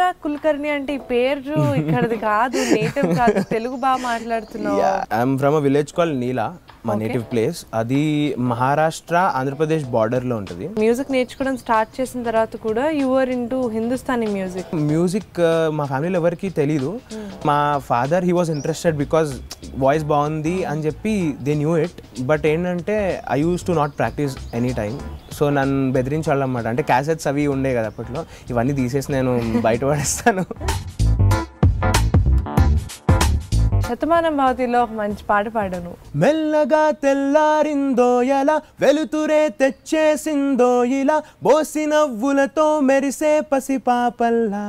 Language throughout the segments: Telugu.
అనురాగ్ కుల్కర్ణి అంటే ఈ పేరు ఇక్కడది కాదు, నేటివ్ కాదు, తెలుగు బాగా మాట్లాడుతున్నావు. I'm from a village call Neela, మా నేటివ్ ప్లేస్. అది మహారాష్ట్ర ఆంధ్రప్రదేశ్ బార్డర్ లో ఉంటుంది. మ్యూజిక్ నేర్చుకోవడం స్టార్ట్ చేసిన తర్వాత కూడా you are into Hindustani music మా ఫ్యామిలీలో ఎవరికి తెలీదు. మా father he was interested because voice బాగుంది అని చెప్పి దే న్యూ ఇట్. బట్ ఏంటంటే I use to not practice any time. So నన్ను బెదిరించాలి అన్నమాట. అంటే క్యాసెట్స్ అవి ఉండే కదా అప్పట్లో, ఇవన్నీ తీసేసి నేను బయట పడేస్తాను. శతమానం భవతిలో ఒక మంచి పాట పాడను. మెల్లగా తెల్లారిందో ఎలా, వెలుతురే తెచ్చేసిందో ఇలా, బోసి నవ్వులతో మెరిసే పసిపాపల్లా.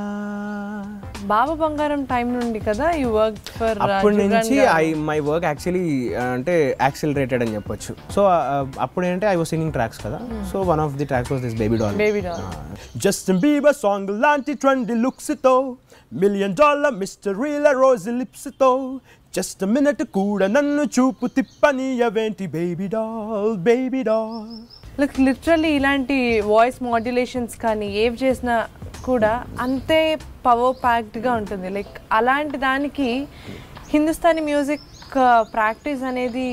బాబా బంగారం టైం నుండి కదా యు వర్క్ ఫర్. అప్పటి నుంచి మై వర్క్ యాక్చువల్లీ అంటే యాక్సిలరేటెడ్ అని చెప్పొచ్చు. సో అప్పుడు ఏంటంటే ఐ వాజ్ సింగింగ్ ట్రాక్స్ కదా. So one of the tracks was this baby doll. Justin Bieber song లాంటి ట్రెండీ లుక్స్ తో, $1,000,000 మిస్టరీల రోజు లిప్స్ తో, జస్ట్ మినిట్ కూడా నన్ను చూపు తిప్పనీయవేంటి baby doll baby doll. Like literally ఇలాంటి వాయిస్ మాడ్యులేషన్స్ కానీ ఏవి చేసినా కూడా అంతే పవర్ ప్యాక్డ్గా ఉంటుంది. లైక్ అలాంటి దానికి హిందుస్థానీ మ్యూజిక్ ప్రాక్టీస్ అనేది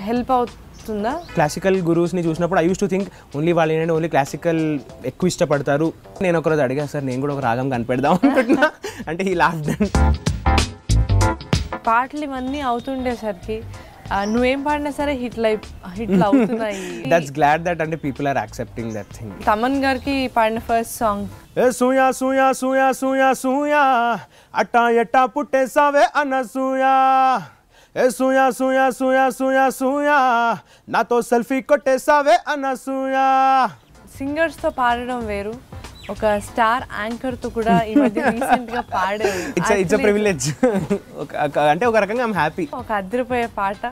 హెల్ప్ అవుతుందా? క్లాసికల్ గురూస్ని చూసినప్పుడు I use to think only వాళ్ళు ఏంటంటే ఓన్లీ క్లాసికల్ ఎక్కువ ఇష్టపడతారు. నేను ఒకరోజు అడిగా, సార్ నేను కూడా ఒక రాగం కనిపెడదాం అనుకుంటున్నా అంటే ఈ లాఫ్డ్. పాటలు ఇవన్నీ అవుతుండేసరికి నువ్వేం పాడినా సరే హిట్లు అవుతున్నాయి. దట్స్ గ్లాడ్ దట్ అంటే people are accepting that thing. Thaman గారికి పాడిన ఫస్ట్ సాంగ్ ఏ సూయా సూయా సూయా సూయా సూయా అట్టా ఎట్టా పుట్టేసావే అనసూయా, ఏ సూయా సూయా సూయా సూయా సూయా నాతో సెల్ఫీ కొట్టేసావే అనసూయా. సింగర్స్తో పాడడం వేరు, ఒక స్టార్ యాంకర్ తో కూడా ఈ మధ్య రీసెంట్ గా పాడారు. It's a privilege. అంటే ఒక రకంగా ఐమ్ హ్యాపీ. ఒక అదిరిపోయే పాట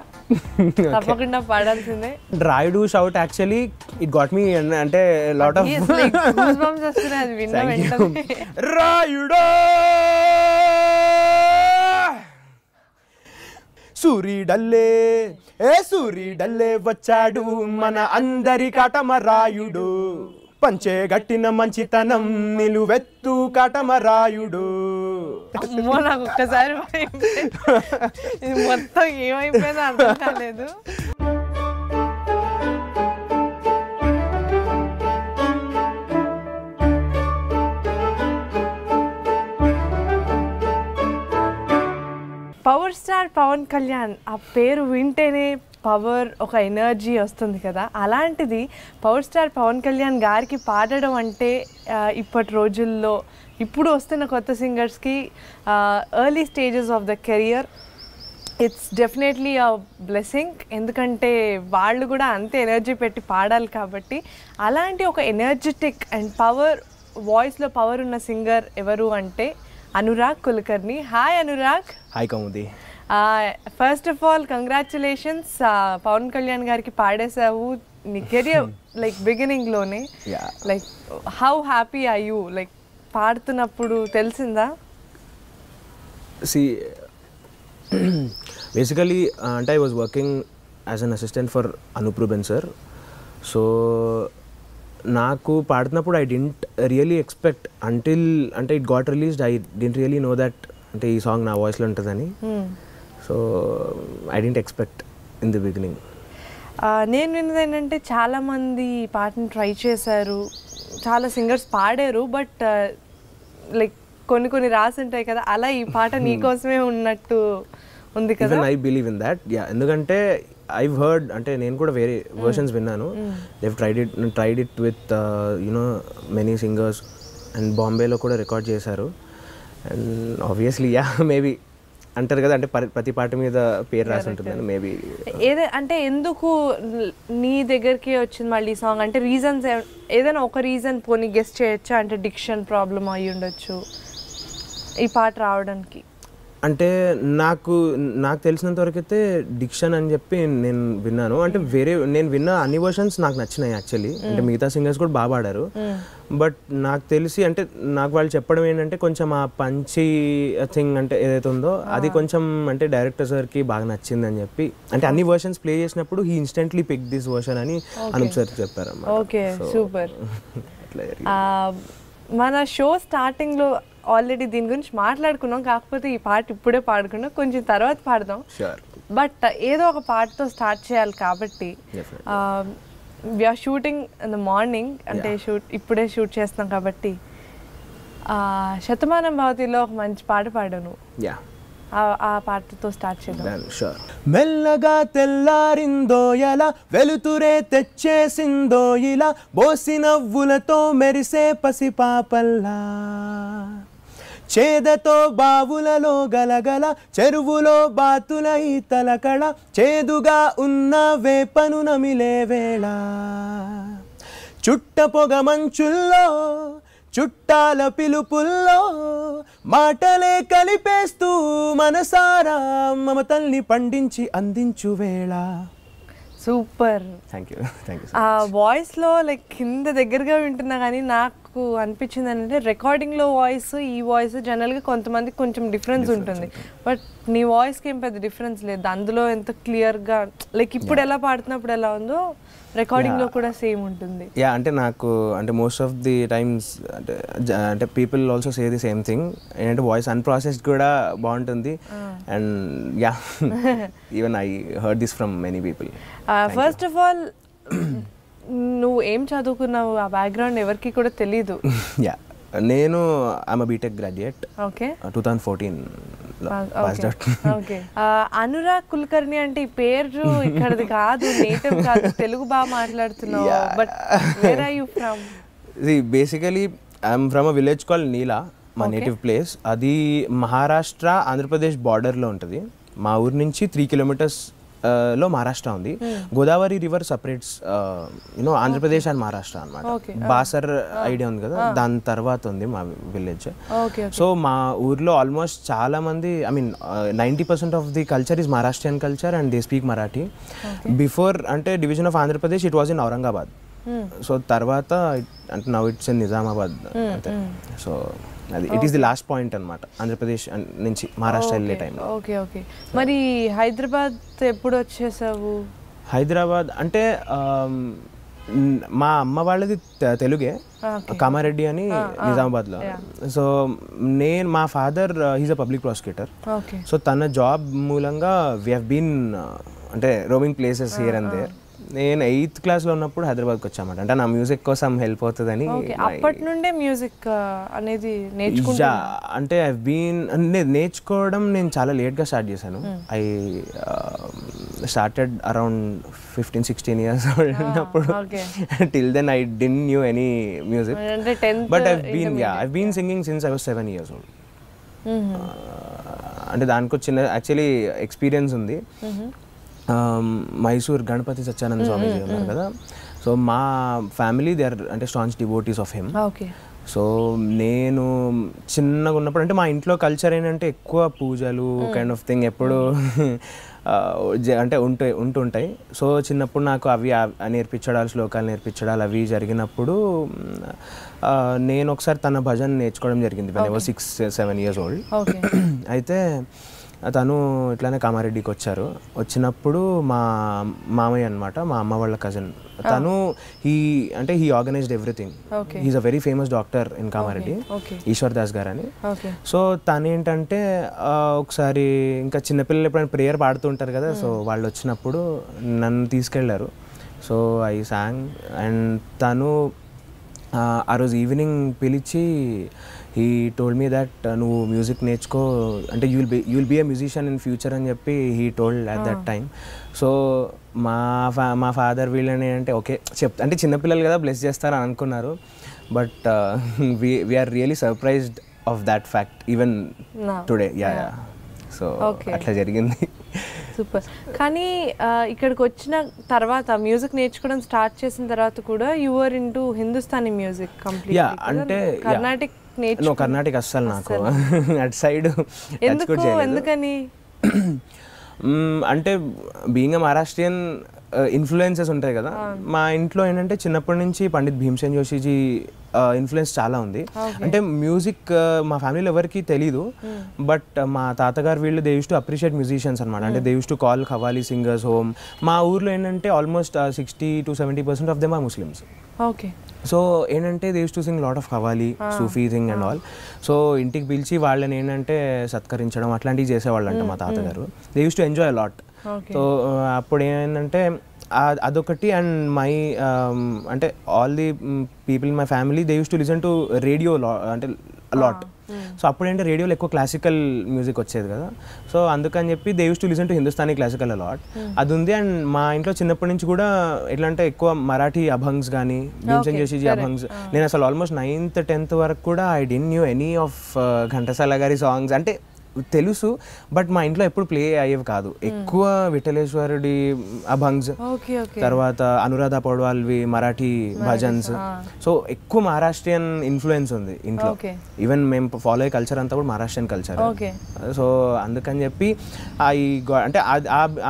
తప్పకుండా పాడాల్సిందే. Rayudu shout actually it got me అంటే లాట్ ఆఫ్ గూస్ బంప్స్ వస్తున్నాయి అది విన్న వెంటనే. రాయుడు సూరీడల్లే ఏ సూరీడల్లే వచ్చాడు మన అందరి కాటమరాయుడు, పంచే గట్టిన మంచితనం నిలువెత్తు కాటమరాయుడు. అమ్మో నాకు ఒక్కసారి ఇది మొత్తం ఏమైపోయిందో అర్థం కాలేదు. పవర్ స్టార్ పవన్ కళ్యాణ్ ఆ పేరు వింటేనే పవర్, ఒక ఎనర్జీ వస్తుంది కదా. అలాంటిది పవర్ స్టార్ పవన్ కళ్యాణ్ గారికి పాడడం అంటే ఇప్పటి రోజుల్లో ఇప్పుడు వస్తున్న కొత్త సింగర్స్కి early stages of the career it's definitely a blessing. ఎందుకంటే వాళ్ళు కూడా అంతే ఎనర్జీ పెట్టి పాడాలి కాబట్టి. అలాంటి ఒక ఎనర్జెటిక్ అండ్ పవర్, వాయిస్లో పవర్ ఉన్న సింగర్ ఎవరు అంటే Anurag Kulkarni. Hi Anurag. Hi Kaumudi. First of all congratulations, Pawan Kalyan గారికి పాడేసావు నీ కెరియర్ లైక్ బిగినింగ్లోనే. Like how happy are you? Like పాడుతున్నప్పుడు తెలిసిందా? బేసికలీ అంటే I was working as an assistant for Anoop Ruben sir. So నాకు పాడుతున్నప్పుడు I didn't really expect until అంటే it got released I didn't really know that అంటే ఈ సాంగ్ నా వాయిస్లో ఉంటుందని. So I didn't expect in the beginning. నేను విన్నది ఏంటంటే చాలామంది పాటను ట్రై చేశారు, చాలా సింగర్స్ పాడారు, బట్ లైక్ కొన్ని రాసి ఉంటాయి కదా, అలా ఈ పాట నీకోసమే ఉన్నట్టు ఉంది కదా. I believe in that. Yeah, ఎందుకంటే ఐవ్ హర్డ్ అంటే నేను కూడా వేరే వర్షన్స్ విన్నాను. They've tried it with you know many singers and బాంబేలో కూడా రికార్డ్ చేశారు. అండ్ ఆబ్వియస్లీ యా మేబీ అంటారు కదా, అంటే ప్రతి పాట మీద పేరు రాసి ఉంటుందని మేబీ. అంటే ఎందుకు నీ దగ్గరికి వచ్చింది మళ్ళీ సాంగ్? అంటే రీజన్స్ ఏదైనా ఒక రీజన్ పోనీ గెస్ట్ చేయొచ్చా? అంటే డిక్షన్ ప్రాబ్లమ్ అయ్యి ఉండొచ్చు ఈ పాట రావడానికి. అంటే నాకు తెలిసినంత వరకు అయితే డిక్షన్ అని చెప్పి నేను విన్నాను. అంటే నేను విన్న అన్ని వర్షన్స్ నాకు నచ్చినాయి యాక్చువల్లీ. అంటే మిగతా సింగర్స్ కూడా బాగా పాడారు. బట్ నాకు తెలిసి అంటే నాకు వాళ్ళు చెప్పడం ఏంటంటే కొంచెం ఆ పంచి థింగ్ అంటే ఏదైతే ఉందో అది కొంచెం అంటే డైరెక్టర్ సార్కి బాగా నచ్చింది అని చెప్పి, అంటే అన్ని వర్షన్స్ ప్లే చేసినప్పుడు he instantly pick this version అని అనూప్ సార్ చెప్పారు. Okay, super. మన షో స్టార్టింగ్లో ఆల్రెడీ దీని గురించి మాట్లాడుకున్నాం, కాకపోతే ఈ పాట ఇప్పుడే పాడుకున్నాం, కొంచెం తర్వాత పాడదాం. బట్ ఏదో ఒక పాటతో స్టార్ట్ చేయాలి కాబట్టి we are shooting in the morning, అంటే ఇప్పుడే షూట్ చేస్తున్నాం కాబట్టి శతమానం భవతిలో ఒక మంచి పాట పాడాను, ఆ పాటతో స్టార్ట్ చేద్దాం. మెల్లగా తెల్లారిందో ఎలా, వెలుతురే తెచ్చేసిందో ఇలా, బోసి నవ్వులతో మెరిసే పసిపాపల్లా, చేదతో బావులలో గలగల, చెరువులో బాతుల ఈతల కళ, చేదుగా ఉన్న వేపను నమిలే వేళ, చుట్ట పొగ మంచుల్లో చుట్టాల పిలుపుల్లో మాటలే కలిపేస్తూ మనసారా మమతల్ని పండించి అందించు వేళ. సూపర్. Thank you. ఆ వాయిస్లో లైక్ కింద దగ్గరగా వింటున్నా కానీ నాకు అనిపించింది ఏంటంటే రికార్డింగ్లో వాయిస్ ఈ వాయిస్ జనరల్గా కొంతమందికి కొంచెం డిఫరెన్స్ ఉంటుంది, బట్ నీ వాయిస్కి ఏం పెద్ద డిఫరెన్స్ లేదు. అందులో ఎంత క్లియర్గా లైక్ ఇప్పుడు ఎలా పాడుతున్నప్పుడు ఎలా ఉందో రికార్డింగ్లో కూడా సేమ్ ఉంటుంది. అంటే నాకు అంటే మోస్ట్ ఆఫ్ ది టైమ్స్ అంటే people also say the same thing, ఏంటంటే వాయిస్ అన్ప్రాసెస్డ్ కూడా బాగుంటుంది. And even I heard this from many people. First of all నువ్వు ఏం చదువుకున్నావు, ఆ బ్యాక్గ్రౌండ్ ఎవరికి కూడా తెలీదు. నేను I'm BTech graduate. Okay. 2014. Anurag Kulkarni అంటే ఈ పేరు ఇక్కడది కాదు, నేటివ్ కాదు, తెలుగు బాగా మాట్లాడుతున్నావు, but where are you from? Basically I'm from a village call Neela, మా నేటివ్ ప్లేస్. అది మహారాష్ట్ర ఆంధ్రప్రదేశ్ బార్డర్లో ఉంటుంది. మా ఊరి నుంచి 3 కిలోమీటర్స్ లో మహారాష్ట్ర ఉంది. Godavari river separates you know Andhra Pradesh and Maharashtra అనమాట. బాసర్ ఐడియా ఉంది కదా, దాని తర్వాత ఉంది మా విలేజ్. సో మా ఊర్లో ఆల్మోస్ట్ చాలా మంది, I mean 90% of the culture is Maharashtrian culture and they speak Marathi. Before అంటే division of Andhra Pradesh it was in Aurangabad. So తర్వాత అంటే now it's in Nizamabad. So అది it is the last point అనమాట ఆంధ్రప్రదేశ్ నుంచి మహారాష్ట్ర వెళ్ళే టైంలో. Okay okay. మరి హైదరాబాద్ ఎప్పుడు వచ్చేసావు? హైదరాబాద్ అంటే మా అమ్మ వాళ్ళది తెలుగే, కామారెడ్డి అని నిజామాబాద్లో. సో మా father he's a public prosecutor. So తన జాబ్ మూలంగా వీ హ్యావ్ బీన్ అంటే roaming places here and there. నేను 8th క్లాస్లో ఉన్నప్పుడు హైదరాబాద్కి వచ్చామాట, అంటే నా మ్యూజిక్ కోసం హెల్ప్ అవుతుందని. అప్పటి నుండే మ్యూజిక్ అనేది నేర్చుకుంటా అంటే నేర్చుకోవడం నేను చాలా లేట్గా స్టార్ట్ చేశాను. ఐ స్టార్టెడ్ అరౌండ్ 15-16 years ఉన్నప్పుడు. Till then I didn't knew any music, but I've been singing since I was 7 years old. అంటే దానికి వచ్చిన యాక్చువల్లీ ఎక్స్పీరియన్స్ ఉంది. మైసూర్ గణపతి సత్యానంద స్వామీజీ ఉన్నారు కదా, సో మా ఫ్యామిలీ దే ఆర్ అంటే staunch devotees of him. So నేను చిన్నగా ఉన్నప్పుడు అంటే మా ఇంట్లో కల్చర్ ఏంటంటే ఎక్కువ పూజలు కైండ్ ఆఫ్ థింగ్ ఎప్పుడు అంటే ఉంటుంటాయి. సో చిన్నప్పుడు నాకు అవి నేర్పించడాలు, శ్లోకాలు నేర్పించడాలు అవి జరిగినప్పుడు నేను ఒకసారి తన భజన నేర్చుకోవడం జరిగింది. when I was 6-7 years old. అయితే తను ఇట్లానే కామారెడ్డికి వచ్చినప్పుడు మా మామయ్య అనమాట, మా అమ్మ వాళ్ళ కజిన్, తను he organised everything. He's a very famous doctor in Kamareddy, Eshwar Das గారు అని. సో తను ఏంటంటే ఒకసారి ఇంకా చిన్నపిల్లలు ఎప్పుడైనా ప్రేయర్ పాడుతుంటారు కదా, సో వాళ్ళు వచ్చినప్పుడు నన్ను తీసుకెళ్లారు. సో ఐ సాంగ్ అండ్ తను ఆ రోజు ఈవినింగ్ పిలిచి హీ టోల్డ్ మీ దట్ నువ్వు మ్యూజిక్ నేర్చుకో, అంటే you will be a musician in future అని చెప్పి he told at that time. So మా ఫాదర్ వీళ్ళని అంటే ఓకే అంటే చిన్నపిల్లలు కదా బ్లెస్ చేస్తారని అనుకున్నారు, but we are really surprised of that fact even today. So అట్లా జరిగింది. సూపర్. కానీ ఇక్కడికి వచ్చిన తర్వాత మ్యూజిక్ నేర్చుకోవడం స్టార్ట్ చేసిన తర్వాత కూడా you are into Hindustani music complete. అంటే కర్ణాటిక్ కర్ణాటక అస్సలు నాకు అటు సైడ్ ఎందుకని అంటే బీయింగ్ ఎ మహారాష్ట్రియన్ ఇన్ఫ్లుయెన్సెస్ ఉంటాయి కదా, మా ఇంట్లో ఏంటంటే చిన్నప్పటి నుంచి పండిత్ భీమ్సేన్ జోషిజీ ఇన్ఫ్లుయెన్స్ చాలా ఉంది. అంటే మ్యూజిక్ మా ఫ్యామిలీలో ఎవరికి తెలీదు, బట్ మా తాతగారు వీళ్ళు they use to appreciate musicians అనమాట. అంటే they use to call qawwali singers home. మా ఊర్లో ఏంటంటే almost 60-70% of them are Muslims. Okay. So ఏంటంటే they use to sing lot of qawwali, Sufi thing and all. So ఇంటికి పిలిచి వాళ్ళని ఏంటంటే సత్కరించడం అట్లాంటివి చేసేవాళ్ళు అంట మా తాతగారు. They use to enjoy lot. So అప్పుడు ఏంటంటే అదొకటి. అండ్ మై అంటే all the people in my family they use to listen to radio అంటే లాట్. సో అప్పుడు ఏంటంటే రేడియోలో ఎక్కువ క్లాసికల్ మ్యూజిక్ వచ్చేది కదా, సో అందుకని చెప్పి they use to listen to Hindustani classical lot. అది ఉంది. అండ్ మా ఇంట్లో చిన్నప్పటి నుంచి కూడా ఎట్లా అంటే ఎక్కువ మరాఠీ అభంగ్స్ కానీ, భీమ్సేన్ జోషిజీ అభంగ్స్. నేను అసలు ఆల్మోస్ట్ 9th 10th వరకు కూడా I didn't knew any of Ghantasala గారి సాంగ్స్. అంటే తెలుసు, బట్ మా ఇంట్లో ఎప్పుడు ప్లే అయ్యేవి కాదు. ఎక్కువ విఠలేశ్వరుడి అభంగ్స్, తర్వాత అనురాధ పౌడ్వాల్వి మరాఠీ భజన్స్. సో ఎక్కువ మహారాష్ట్రియన్ ఇన్ఫ్లుయెన్స్ ఉంది ఇంట్లో. ఈవెన్ మేము ఫాలో అయ్యే కల్చర్ అంతా కూడా మహారాష్ట్రియన్ కల్చర్. సో అందుకని చెప్పి అంటే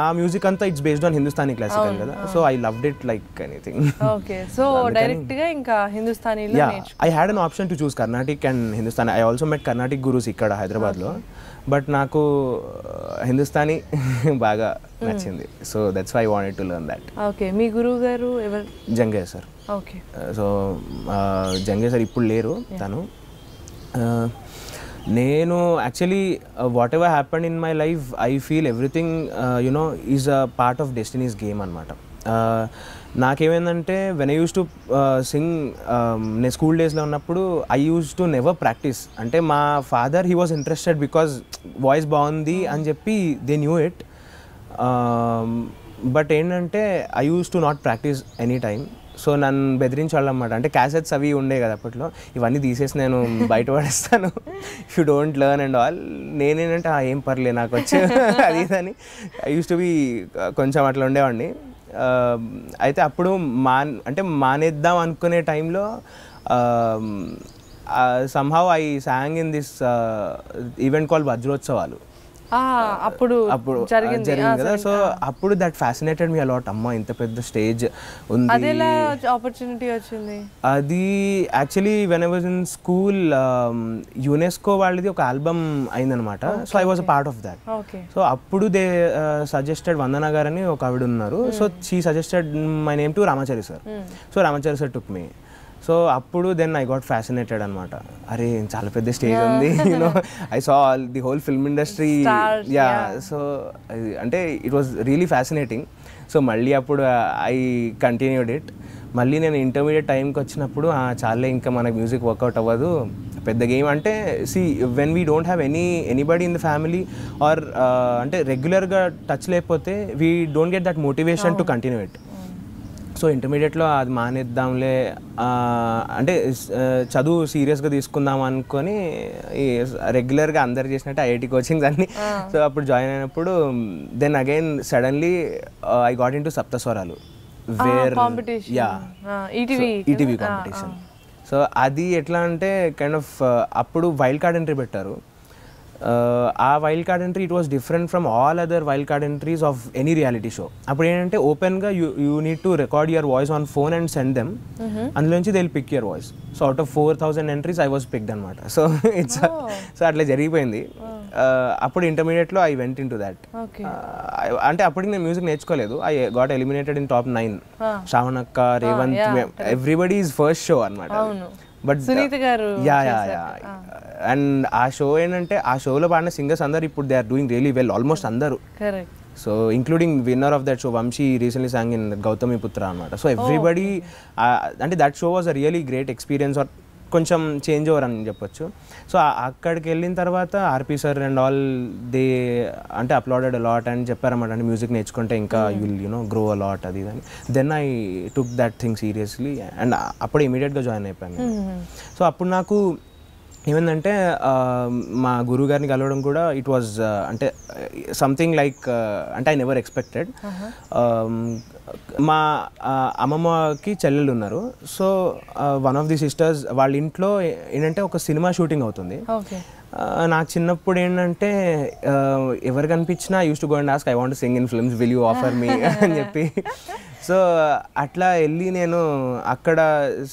ఆ మ్యూజిక్ అంతా it's based on Hindustani classical కదా. So I loved it like anything. So direct గా ఇంకా హిందుస్థానీలో I had an option to choose Carnatic and Hindustani. I also met Carnatic gurus ఇక్కడ హైదరాబాద్లో, బట్ నాకు హిందుస్థానీ బాగా నచ్చింది. So that's why I wanted to learn that. Okay. మీ గురువు గారు ఎవరు? Jange sir. Okay. So Jange sir ఇప్పుడు లేరు తను. నేను actually whatever happened in my life I feel everything you know is a part of destiny's game అనమాట. నాకేమైందంటే when I use to sing, నేను స్కూల్ డేస్లో ఉన్నప్పుడు I use to never practice. అంటే మా father he was interested because voice బాగుంది అని చెప్పి దే న్యూ ఇట్. బట్ ఏంటంటే I use to not practice any time. So నన్ను బెదిరించాళ్ళు అన్నమాట. అంటే క్యాసెట్స్ అవి ఉండే కదా అప్పట్లో, ఇవన్నీ తీసేసి నేను బయట పడేస్తాను if you don't learn and all. నేనేంటంటే ఏం పర్లే నాకు వచ్చి అది అని ఐ యూస్ టు బి కొంచెం అట్లా ఉండేవాడిని. అయితే అప్పుడు అంటే మానేద్దాం అనుకునే టైంలో somehow I sang in this event called వజ్రోత్సవాలు. అప్పుడు జరిగింది కదా. సో అప్పుడు దట్ ఫ్యాసినేటెడ్ మీ అలాట్. అమ్మ ఇంత పెద్ద స్టేజ్ ఉంది. అదెలా ఆపర్చునిటీ వచ్చింది? అది actually when I was in school UNESCO వాళ్ళది ఒక ఆల్బమ్ అయిందనమాట. So I was a part of that. So అప్పుడు దే సజెస్టెడ్ వందన గారు అని ఒక ఆవిడ ఉన్నారు. So she suggested my name to Ramachari sir. So Ramachari sir took me. So అప్పుడు దెన్ ఐ గాట్ ఫ్యాసినేటెడ్ అనమాట. అరే చాలా పెద్ద స్టేజ్ ఉంది, you know I saw the whole film industry. Yeah. So అంటే it was really fascinating. So మళ్ళీ అప్పుడు ఐ కంటిన్యూడ్ ఇట్. మళ్ళీ నేను ఇంటర్మీడియట్ టైంకి వచ్చినప్పుడు చాలే ఇంకా మనకు మ్యూజిక్ వర్కౌట్ అవ్వదు, పెద్ద గేమ్. అంటే see when we don't have anybody in the family or అంటే రెగ్యులర్గా టచ్ లేకపోతే we don't get that motivation to continue it. So ఇంటర్మీడియట్లో అది మానేద్దాంలే అంటే చదువు సీరియస్గా తీసుకుందాం అనుకొని రెగ్యులర్గా అందరు చేసినట్టు ఐఐటి కోచింగ్స్ అన్నీ. సో అప్పుడు జాయిన్ అయినప్పుడు then again suddenly I got in to Saptaswaralu where ETV competition. So అది ఎట్లా అంటే కైండ్ ఆఫ్ అప్పుడు వైల్డ్ కార్డ్ ఎంట్రీ పెట్టారు. ఆ wild card entry it was different from all other wild card entries of any reality show. అప్పుడు ఏంటంటే ఓపెన్గా you need to record your voice on phone and send them. అందులోంచి they will pick your voice. So out of 4,000 entries I was picked అనమాట. సో ఇట్స్ సో అట్లా జరిగిపోయింది. అప్పుడు ఇంటర్మీడియట్లో I went in to that. అంటే అప్పటికి నేను మ్యూజిక్ నేర్చుకోలేదు. I got eliminated in top 9. శ్రావణక్క, Revanth, everybody is first show అనమాట. బట్ అండ్ ఆ షో ఏంటంటే ఆ షోలో పాడిన సింగర్స్ అందరు ఇప్పుడు they are doing really well, almost అందరూ. So including winner of that show Vamshi recently sang in Gautami Putra అనమాట. సో ఎవ్రీబడి అంటే that show was a really great experience or కొంచెం చేంజ్ ఓవర్ అని చెప్పొచ్చు. సో అక్కడికి వెళ్ళిన తర్వాత RP sir and all they అంటే అప్లోడెడ్ అలాట్ అని చెప్పారన్నమాట. అంటే మ్యూజిక్ నేర్చుకుంటే ఇంకా you will you know grow a lot అది అని. Then I took that thing seriously and అప్పుడు ఇమీడియట్గా జాయిన్ అయిపోయాను. సో అప్పుడు నాకు ఏమైందంటే మా గురువు గారిని కలవడం కూడా ఇట్ వాజ్ అంటే సంథింగ్ లైక్ అంటే ఐ నెవర్ ఎక్స్పెక్టెడ్. మా అమ్మమ్మకి చెల్లెళ్ళు ఉన్నారు. So one of the sisters వాళ్ళ ఇంట్లో ఏంటంటే ఒక సినిమా షూటింగ్ అవుతుంది. నాకు చిన్నప్పుడు ఏంటంటే ఎవరు కనిపించినా use to go and ask I want sing in films, will you offer me అని చెప్పి. సో అట్లా వెళ్ళి నేను అక్కడ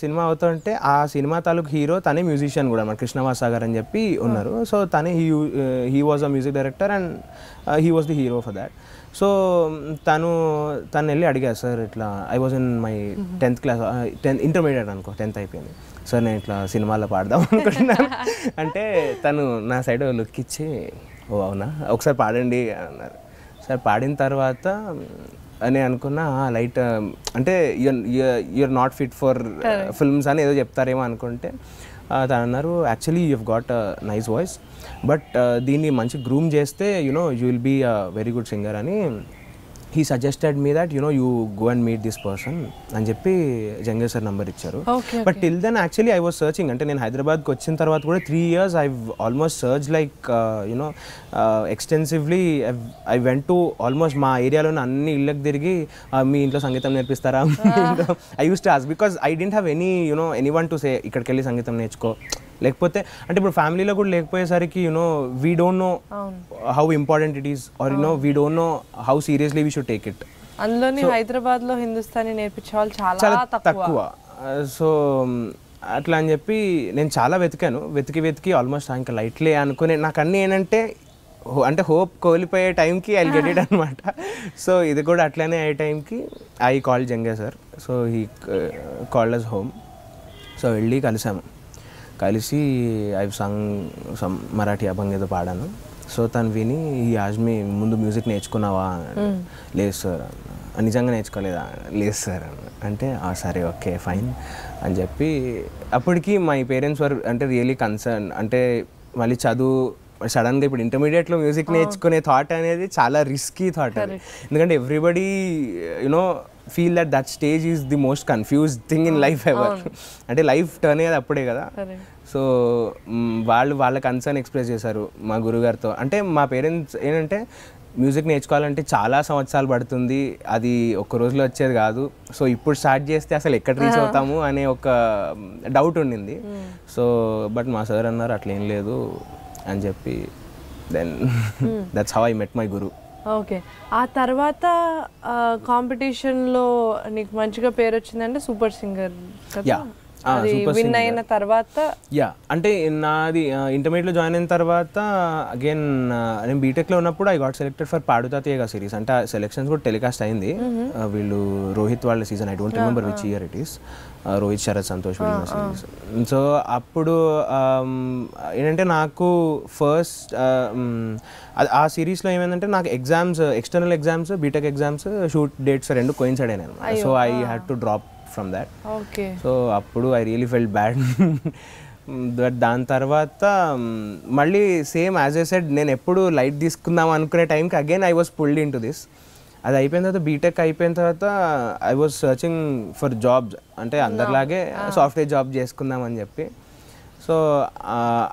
సినిమా అవుతుంటే ఆ సినిమా తాలూకు హీరో తనే మ్యూజిషియన్ కూడా, మన కృష్ణవాస గారు అని చెప్పి ఉన్నారు. సో తనే he was a music director and he was the hero for that. So తను వెళ్ళి అడిగారు, సార్ ఇట్లా I was in my 10th class, intermediate అనుకో, 10th అయిపోయింది, సార్ నేను ఇట్లా సినిమాలో పాడదాం అనుకుంటున్నాను అంటే తను నా సైడ్ లుక్ ఇచ్చి, ఓ అవునా ఒకసారి పాడండి అన్నారు. సార్ పాడిన తర్వాత అని అనుకున్నా లైట్ అంటే you're not fit for films అని ఏదో చెప్తారేమో అనుకుంటే తను అన్నారు, actually you have got a nice voice, but దీన్ని మంచి గ్రూమ్ చేస్తే you know you will be a very good singer అని he suggested me that you know you go and meet this person అని చెప్పి జంగే సార్ నెంబర్ ఇచ్చారు. But till then actually I was searching, అంటే నేను హైదరాబాద్కి వచ్చిన తర్వాత కూడా 3 years I almost search like you know extensively. I went to almost మా ఏరియాలోని అన్ని ఇళ్ళకి తిరిగి మీ ఇంట్లో సంగీతం నేర్పిస్తారా I use to ask, because I didn't have anyone to say ఇక్కడికి వెళ్ళి సంగీతం నేర్చుకో, లేకపోతే అంటే ఇప్పుడు ఫ్యామిలీలో కూడా లేకపోయేసరికి we don't know how important it is, or we don't know how seriously we should take it. అందులోని హైదరాబాద్లో హిందుస్థానీ నేర్పించే వాళ్ళు చాలా తక్కువ. సో అట్లా అని చెప్పి నేను చాలా వెతికి ఆల్మోస్ట్ ఇంకా లైట్లే అనుకునే, నాకు అన్నీ ఏంటంటే అంటే హోప్ కోల్పోయే టైంకి ఐ గెట్ ఇట్ అనమాట. సో ఇది కూడా అట్లనే అయ్యే టైంకి I call Jange sir. So he called us home. So వెళ్ళి కలిసి I sang some Marathi abhang ఏదో పాడాను. సో తను విని ఈ ఆజ్మీ ముందు మ్యూజిక్ నేర్చుకున్నావా, లేదు సార్. నిజంగా నేర్చుకోలేదా, లేదు సార్ అంటే సరే ఓకే ఫైన్ అని చెప్పి. అప్పటికి మై పేరెంట్స్ వర్ అంటే రియలీ కన్సర్న్, అంటే మళ్ళీ చదువు సడన్గా ఇప్పుడు ఇంటర్మీడియట్లో మ్యూజిక్ నేర్చుకునే థాట్ అనేది చాలా రిస్కీ థాట్ అది. ఎందుకంటే everybody feel that stage is the most confused thing in life ever. అంటే లైఫ్ టర్న్ అయ్యేది అప్పుడే కదా. సో వాళ్ళ కన్సర్న్ ఎక్స్ప్రెస్ చేశారు మా గురుగారితో. అంటే మా పేరెంట్స్ ఏంటంటే మ్యూజిక్ నేర్చుకోవాలంటే చాలా సంవత్సరాలు పడుతుంది, అది ఒక్క రోజులో వచ్చేది కాదు. సో ఇప్పుడు స్టార్ట్ చేస్తే అసలు ఎక్కడ రీచ్ అవుతాము అనే ఒక డౌట్ ఉండింది. సో బట్ మా సార్ అన్నారు అట్లేం లేదు అని చెప్పి. Then that's how I met my guru. Okay, ఆ తర్వాత కాంపిటీషన్లో నీకు మంచిగా పేరు వచ్చిందంటే సూపర్ సింగర్ కదా, అది విన్ అయిన తర్వాత. యా, అంటే నాది ఇంటర్మీడియట్లో జాయిన్ అయిన తర్వాత అగైన్ నేను బీటెక్లో ఉన్నప్పుడు ఐ గాట్ సెలెక్టెడ్ ఫర్ పాడుతా తీయగా సిరీస్. అంటే ఆ సెలెక్షన్స్ కూడా టెలికాస్ట్ అయింది. వీళ్ళు రోహిత్ వాళ్ళ season, I don't remember which year it is, Rohit Sharath Santosh వీళ్ళ సిరీస్. సో అప్పుడు ఏంటంటే నాకు ఫస్ట్ ఆ సిరీస్లో ఏమైందంటే నాకు exams, external exams, BTech exams, shoot dates రెండు కోయిన్సైడ్ అయినాయి అనమాట. So I had to drop from that. So అప్పుడు I really felt bad. But దాని తర్వాత మళ్ళీ సేమ్ యాజ్ ఐ సెడ్, నేను ఎప్పుడు లైట్ తీసుకుందాం అనుకునే టైంకి again I was pulled in to this. అది అయిపోయిన తర్వాత బీటెక్ అయిపోయిన తర్వాత I was searching for jobs, అంటే అందరిలాగే సాఫ్ట్వేర్ జాబ్ చేసుకుందాం అని చెప్పి. సో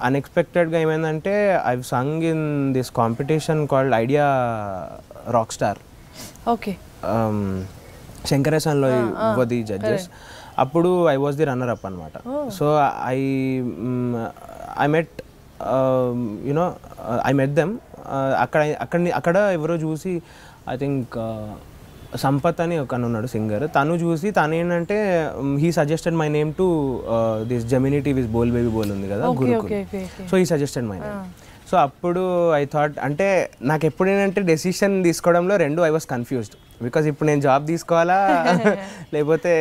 అన్ఎక్స్పెక్టెడ్గా ఏమైందంటే I sang in this competition called Idea rock star. Okay, శంకరేశన్లో వర్ ది జడ్జెస్. అప్పుడు I was the runner up అనమాట. So I met I met them. అక్కడ ఎవరో చూసి, ఐ థింక్ సంపత్ అని ఒక ఉన్నాడు సింగర్, తను చూసి తను ఏంటంటే he suggested my name to this Gemini TV's Bol baby Bol ఉంది కదా, Gurukul. So he suggested my name. So అప్పుడు ఐ థాట్, అంటే నాకు ఎప్పుడు ఏంటంటే డెసిషన్ తీసుకోవడంలో రెండు ఐ వాజ్ కన్ఫ్యూజ్డ్, బికాజ్ ఇప్పుడు నేను జాబ్ తీసుకోవాలా లేకపోతే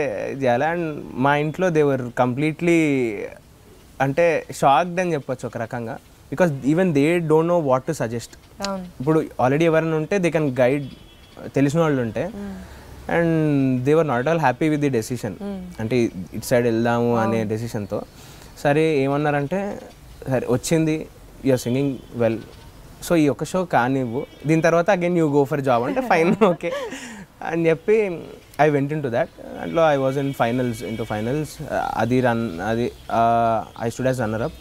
చేయాలా. అండ్ మా ఇంట్లో దే వర్ కంప్లీట్లీ అంటే షాక్డ్ అని చెప్పొచ్చు ఒక రకంగా, because even they don't know what to suggest. ఇప్పుడు ఆల్రెడీ ఎవరైనా ఉంటే దే కెన్ గైడ్, తెలిసిన వాళ్ళు ఉంటే, and they were not all happy with the decision, అంటే ఇటు సైడ్ వెళ్దాము అనే డెసిషన్తో. సరే ఏమన్నారంటే, సరే వచ్చింది, యూఆర్ సింగింగ్ వెల్, సో ఈ ఒక్క షో కానివ్వు, దీని తర్వాత again you go for job అంటే ఫైన్ ఓకే అని చెప్పి I went in to that. దాంట్లో ఐ వాజ్ ఇన్ ఫైనల్స్. అది I stood as runner up.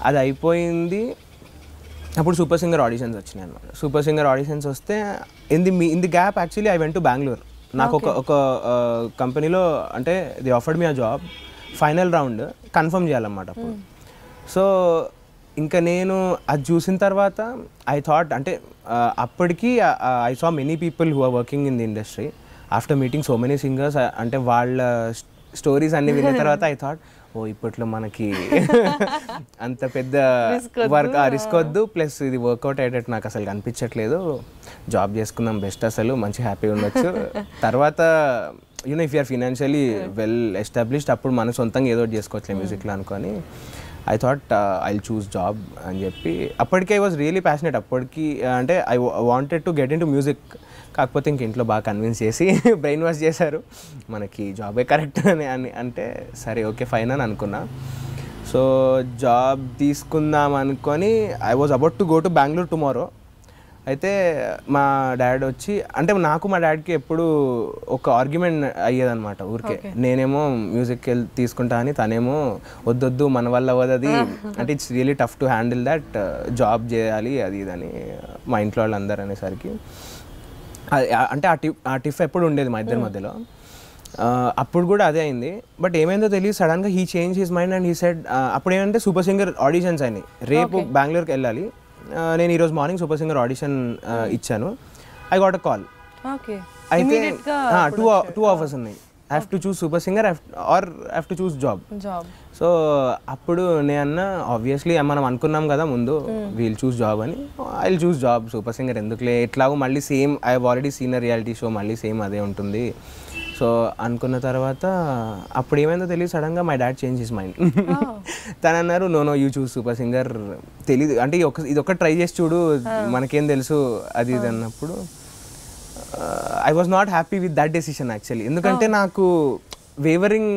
అది అయిపోయింది. అప్పుడు సూపర్ సింగర్ ఆడిషన్స్ వచ్చినాయి అనమాట. సూపర్ సింగర్ ఆడిషన్స్ వస్తే in the gap actually I went to Bengaluru. నాకు ఒక కంపెనీలో అంటే దే ఆఫర్డ్ మీ ఆ జాబ్, ఫైనల్ రౌండ్ కన్ఫర్మ్ చేయాలన్నమాట అప్పుడు. సో ఇంకా నేను అది చూసిన తర్వాత ఐ థాట్ అంటే అప్పటికి I saw many people who are working in the industry after meeting so many singers. అంటే వాళ్ళ స్టోరీస్ అన్ని విన్న తర్వాత ఐ థాట్ ఓ ఇప్పట్లో మనకి అంత పెద్ద రిస్క్ వద్దు, ప్లస్ ఇది వర్కౌట్ అయ్యేటట్టు నాకు అసలు కనిపించట్లేదు, జాబ్ చేసుకుందాం బెస్ట్, అసలు మంచి హ్యాపీ ఉండొచ్చు. తర్వాత you know if you're financially well established అప్పుడు మనం సొంతంగా ఏదో చేసుకోవట్లే మ్యూజిక్లో అనుకొని I thought I choose job అని చెప్పి. అప్పటికి ఐ వాజ్ రియలీ ప్యాషనెట్. అప్పటికి అంటే I wanted to get in to music. కాకపోతే ఇంక ఇంట్లో బాగా కన్విన్స్ చేసి బ్రెయిన్ వాష్ చేశారు, మనకి జాబే కరెక్ట్ అని అంటే సరే ఓకే ఫైన్ అని అనుకున్నా. సో జాబ్ తీసుకుందాం అనుకొని I was about to go to Bengaluru tomorrow. అయితే మా డాడ్ వచ్చి, అంటే నాకు మా డాడ్కి ఎప్పుడు ఒక ఆర్గ్యుమెంట్ అయ్యేదన్నమాట ఊరికే. నేనేమో మ్యూజిక్ తీసుకుంటా అని, తనేమో వద్దొద్దు మన వల్ల అవ్వదు, అంటే it's really tough to handle that, job చేయాలి అది ఇదని మా ఇంట్లో వాళ్ళందరూ అనేసరికి అంటే ఆ టిఫ్ ఎప్పుడు ఉండేది మా ఇద్దరి మధ్యలో. అప్పుడు కూడా అదే అయింది. బట్ ఏమైందో తెలియదు, సడన్గా he change his mind and he said, అప్పుడు ఏంటంటే సూపర్ సింగర్ ఆడిషన్స్ అయినాయి, రేపు బెంగళూరుకి వెళ్ళాలి. నేను ఈరోజు మార్నింగ్ సూపర్ సింగర్ ఆడిషన్ ఇచ్చాను. I got a call. అయితే 2 ఆఫర్స్ ఉన్నాయి, I have to choose super singer or I have to choose job. So అప్పుడు నేను అన్న ఆబ్వియస్లీ మనం అనుకున్నాం కదా ముందు వీల్ చూస్ జాబ్ అని, I will choose job, super singer ఎందుకులే, ఎట్లాగో మళ్ళీ same I have already seen a reality show, మళ్ళీ సేమ్ అదే ఉంటుంది. సో అనుకున్న తర్వాత అప్పుడు ఏమైందో తెలియదు, సడన్గా my dad change his mind. తను అన్నారు no you choose super singer, తెలీదు అంటే ఇది ఒక్క ట్రై చేసి చూడు, మనకేం తెలుసు అది ఇది అన్నప్పుడు I was not happy with that decision actually. ఎందుకంటే నాకు వేవరింగ్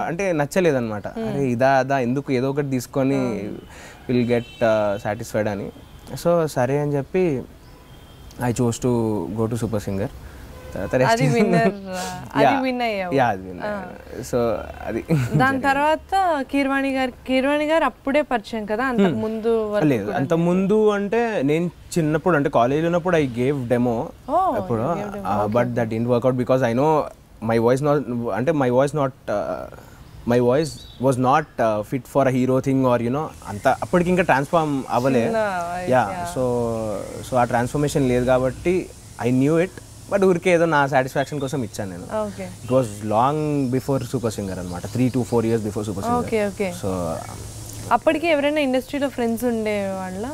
అంటే నచ్చలేదన్నమాట. అరే ఇదా ఎందుకు, ఏదో ఒకటి తీసుకొని విల్ గెట్ సాటిస్ఫైడ్ అని. సో సరే అని చెప్పి I chose to go to super singer. So అది దాని తర్వాత కీరవాణి గారు అప్పుడే పరిచయం కదా, అంతకు ముందు లేదు. అంత ముందు అంటే నేను చిన్నప్పుడు అంటే కాలేజ్ ఉన్నప్పుడు ఐ గేవ్ డెమో అప్పుడు, but that didn't work out because I know my voice was not fit for a hero thing or you know అంత అప్పటికి ఇంకా ట్రాన్స్ఫార్మ్ అవ్వలే. సో ఆ ట్రాన్స్ఫర్మేషన్ లేదు కాబట్టి ఐ న్యూ ఇట్, బట్ ఊరికే ఏదో నా సాటిస్ఫాక్షన్ కోసం ఇచ్చాను నేను. It was long before super singer అనమాట, 3 to 4 years before super singer. So అప్పటికి ఎవరైనా ఇండస్ట్రీలో ఫ్రెండ్స్ ఉండే వాళ్ళ?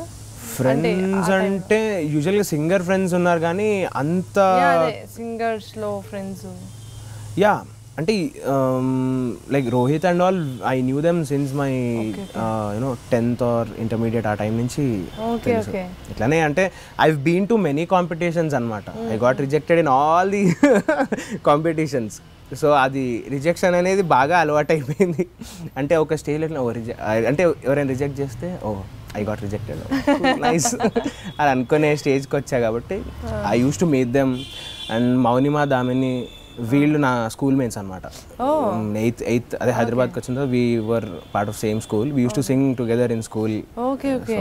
ఫ్రెండ్స్ అంటే యూజువల్గా సింగర్ ఫ్రెండ్స్ ఉన్నారు కానీ అంత సింగర్స్లో ఫ్రెండ్స్ యా అంటే like Rohit and all I knew them since my you know 10th or intermediate ఆ టైం నుంచి తెలుసు. ఇట్లానే అంటే I've been to many competitions అనమాట. I got rejected in all the competitions. So అది రిజెక్షన్ అనేది బాగా అలవాటు అయిపోయింది. అంటే ఒక స్టేజ్లో అంటే ఎవరైనా రిజెక్ట్ చేస్తే ఐ గాట్ రిజెక్టెడ్ నైస్ అది అనుకునే స్టేజ్కి వచ్చా కాబట్టి I use to meet them. And Mounima, Damini వీళ్ళు నా స్కూల్ మేట్స్ అనమాట. ఎయిత్ అదే హైదరాబాద్కి వచ్చిన తర్వాత we were part of same school, we use to Singh together in school. So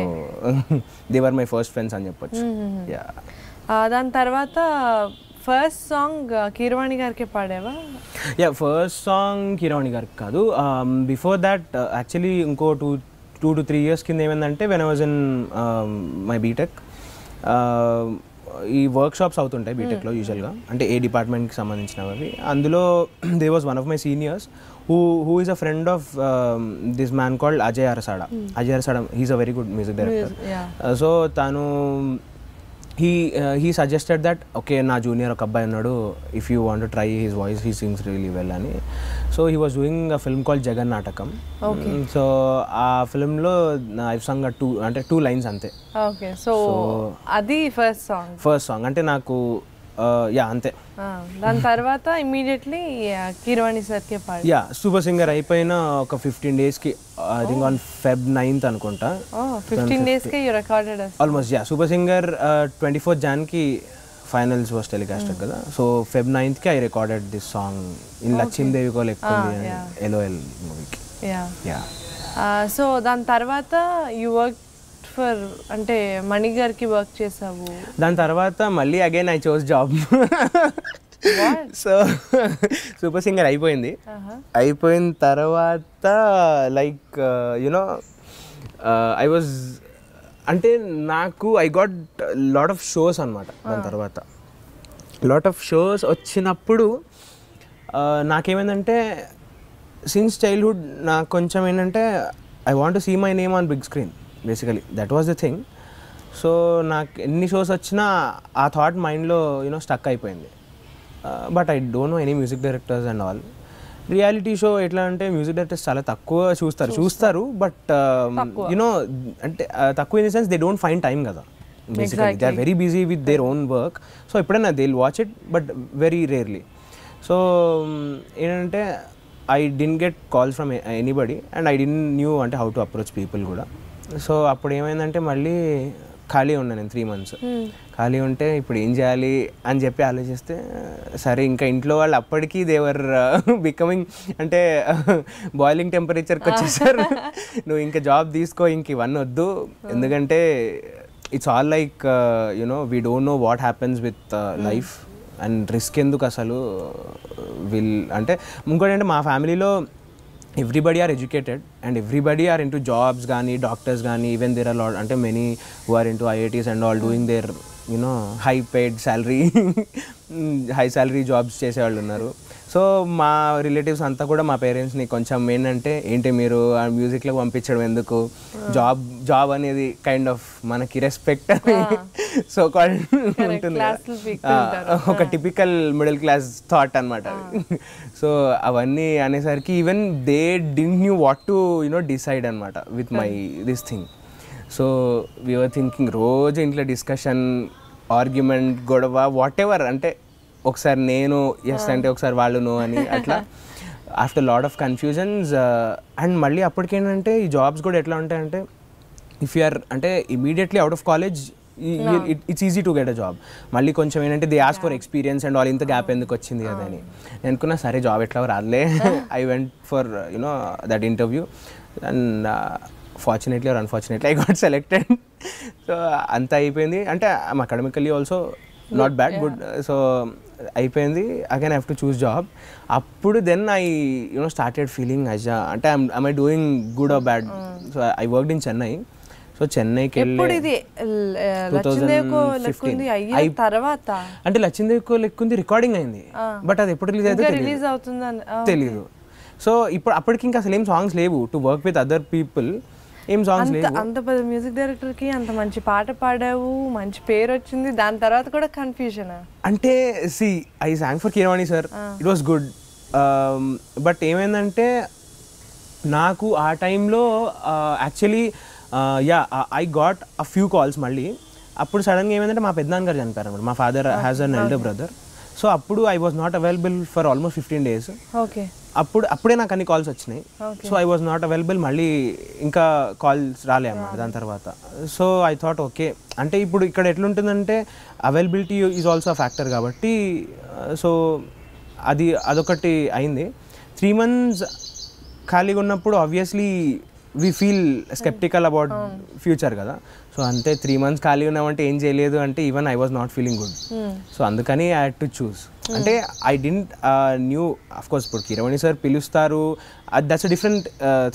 they were my first friends అని చెప్పొచ్చు. దాని తర్వాత ఫస్ట్ సాంగ్ కీరవాణి గారికి పాడేవా? యా, ఫస్ట్ సాంగ్ కీరవాణి గారికి కాదు. బిఫోర్ దాట్ యాక్చువల్లీ ఇంకో 2 to 3 years కింద ఏమైందంటే when I was in my BTech, ఈ వర్క్ షాప్స్ అవుతుంటాయి బీటెక్లో యూజువల్గా, అంటే ఏ డిపార్ట్మెంట్కి సంబంధించినవి. అందులో there was one of my seniors who is a friend of this man called Ajay Arasada. He's a very good music director. So తను he suggested that okay నా జూనియర్ ఒక అబ్బాయి ఉన్నాడు, if you want to try his voice, he sings really well అని. So he was doing a film called Jagannatakam. So ఆ ఫిల్మ్లో ఐ సంగ్ 2 lines అంతే. సో అది ఫస్ట్ సాంగ్ అంటే నాకు యా అంతే. దాని తర్వాత ఇమ్మీడియట్లీ కీరవాణి సార్కే పాడి యా సూపర్ సింగర్ అయిపోయిన ఒక 15 daysకి I think on Feb 9th అనుకుంటా. 15 daysకి you recorded almost. Yeah super singer 24th Janకి ఫైనల్స్ వాస్ టెలికాస్టెడ్ కదా. So Feb 9th I recorded this song in Lakshmidevi కోల్ ఎక్కుంది LOL మూవీకి. యా సో దాని తర్వాత యు వర్క్ ఫర్ అంటే మణి గారికి వర్క్ చేసావు. దాని తర్వాత మళ్ళీ again I chose job. So super singer అయిపోయింది. అయిపోయిన తర్వాత లైక్ యునో ఐ వాజ్ అంటే నాకు I got lot of shows అనమాట దాని తర్వాత. లాట్ ఆఫ్ షోస్ వచ్చినప్పుడు నాకేమైందంటే సిన్స్ చైల్డ్హుడ్ నాకు కొంచెం ఏంటంటే I want to see my name on big screen basically, that was the thing. So నాకు ఎన్ని షోస్ వచ్చినా ఆ థాట్ మైండ్లో స్టక్ అయిపోయింది. But I don't know any music directors and all. Reality show ఎట్లా అంటే మ్యూజిక్ డైరెక్టర్స్ చాలా తక్కువ చూస్తారు బట్ అంటే తక్కువ in the sense they don't find time కదా, basically they are very busy with their own work. So ఎప్పుడైనా they will watch it but very rarely. So ఏంటంటే I didn't get calls from anybody and I didn't knew అంటే హౌ టు అప్రోచ్ పీపుల్ కూడా. సో అప్పుడు ఏమైందంటే మళ్ళీ ఖాళీ ఉన్నాను నేను 3 months. ఖాళీ ఉంటే ఇప్పుడు ఏం చేయాలి అని చెప్పి ఆలోచిస్తే సరే ఇంకా ఇంట్లో వాళ్ళు అప్పటికీ దేవర్ బికమింగ్ అంటే బాయిలింగ్ టెంపరేచర్కి వచ్చేసారు. నువ్వు ఇంకా జాబ్ తీసుకో, ఇంక ఇవన్నీ వద్దు, ఎందుకంటే it's all like we don't know what happens with life and risk ఎందుకు అసలు అంటే ఇంకోటి అంటే మా ఫ్యామిలీలో everybody are educated and everybody are into jobs కానీ డాక్టర్స్ కానీ ఈవెన్ దేర్ ఆర్ లాట్ అంటే many who are into IITs and all doing their high paid high salary jobs చేసేవాళ్ళు ఉన్నారు. సో మా రిలేటివ్స్ అంతా కూడా మా పేరెంట్స్ని కొంచెం ఏంటి మీరు ఆ మ్యూజిక్లో పంపించడం ఎందుకు, జాబ్ అనేది కైండ్ ఆఫ్ మనకి రెస్పెక్ట్ అని సో కాల్డ్ ఉంటుంది, ఒక టిపికల్ మిడిల్ క్లాస్ థాట్ అనమాట. సో అవన్నీ అనేసరికి even they didn't knew what to decide అనమాట with my this thing. So we're thinking రోజు ఇంట్లో డిస్కషన్, ఆర్గ్యుమెంట్, గొడవ, వాట్ ఎవర్, అంటే ఒకసారి నేను ఎస్ అంటే ఒకసారి వాళ్ళు నో అని అట్లా after lot of confusions. And మళ్ళీ అప్పటికేంటంటే ఈ జాబ్స్ కూడా ఎట్లా ఉంటాయంటే ఇఫ్ యు ఆర్ అంటే immediately out of college it's easy to get a job. మళ్ళీ కొంచెం ఏంటంటే they ask for experience and all, ఇంత గ్యాప్ ఎందుకు వచ్చింది కదా అని. నేను అనుకున్నా సరే జాబ్ ఎట్లా రాదులే. I went for that interview and fortunately or unfortunately I got selected. So అంతా అయిపోయింది, అంటే I'm academically also not bad, good. So అయిపోయింది, again I have to choose job. అప్పుడు దెన్ ఐ స్టార్టెడ్ ఫీలింగ్ అంటే am I doing good or bad. So I worked in Chennai. So చెన్నైకి వెళ్ళి అంటే లచ్చిందేవికో లెక్కుంది రికార్డింగ్ అయింది, బట్ అది ఎప్పుడు రిలీజ్ అవుతుందో తెలీదు. సో ఇప్పుడు అప్పటికి ఇంకా అసలు ఏం సాంగ్స్ లేవు to work with other people, ఏం సాంగ్స్ లేవు. అంత పెద్ద మ్యూజిక్ డైరెక్టర్ కి అంత మంచి పాట పాడావు, మంచి పేరు వచ్చింది, దాని తర్వాత కూడా కన్ఫ్యూజన్ అంటే see I sang for Keeravani sir, it was good. But ఏమైందంటే నాకు ఆ టైంలో actually I got a few calls. మళ్ళీ అప్పుడు సడన్గా ఏమైందంటే మా పెద్దనాన్న గారు చనిపోయారు అనమాట. మా father has an elder brother. So అప్పుడు I was not available for almost 15 days. Okay, అప్పుడే నాకు అన్ని కాల్స్ వచ్చినాయి. So I was not available, మళ్ళీ ఇంకా కాల్స్ రాలే అన్నమాట దాని తర్వాత. సో ఐ థాట్ ఓకే, అంటే ఇప్పుడు ఇక్కడ ఎట్లుంటుందంటే అవైలబిలిటీ ఈజ్ ఆల్సో ఫ్యాక్టర్ కాబట్టి సో అదొకటి అయింది. 3 months ఖాళీగా ఉన్నప్పుడు obviously we feel sceptical about future కదా. సో అంతే 3 months ఖాళీ ఉన్నామంటే ఏం చేయలేదు అంటే even I was not feeling good. So అందుకని ఐ హ్యాడ్ టు చూస్. అంటే I didn't new of course ఇప్పుడు కీరవాణి సార్ పిలుస్తారు, that's a different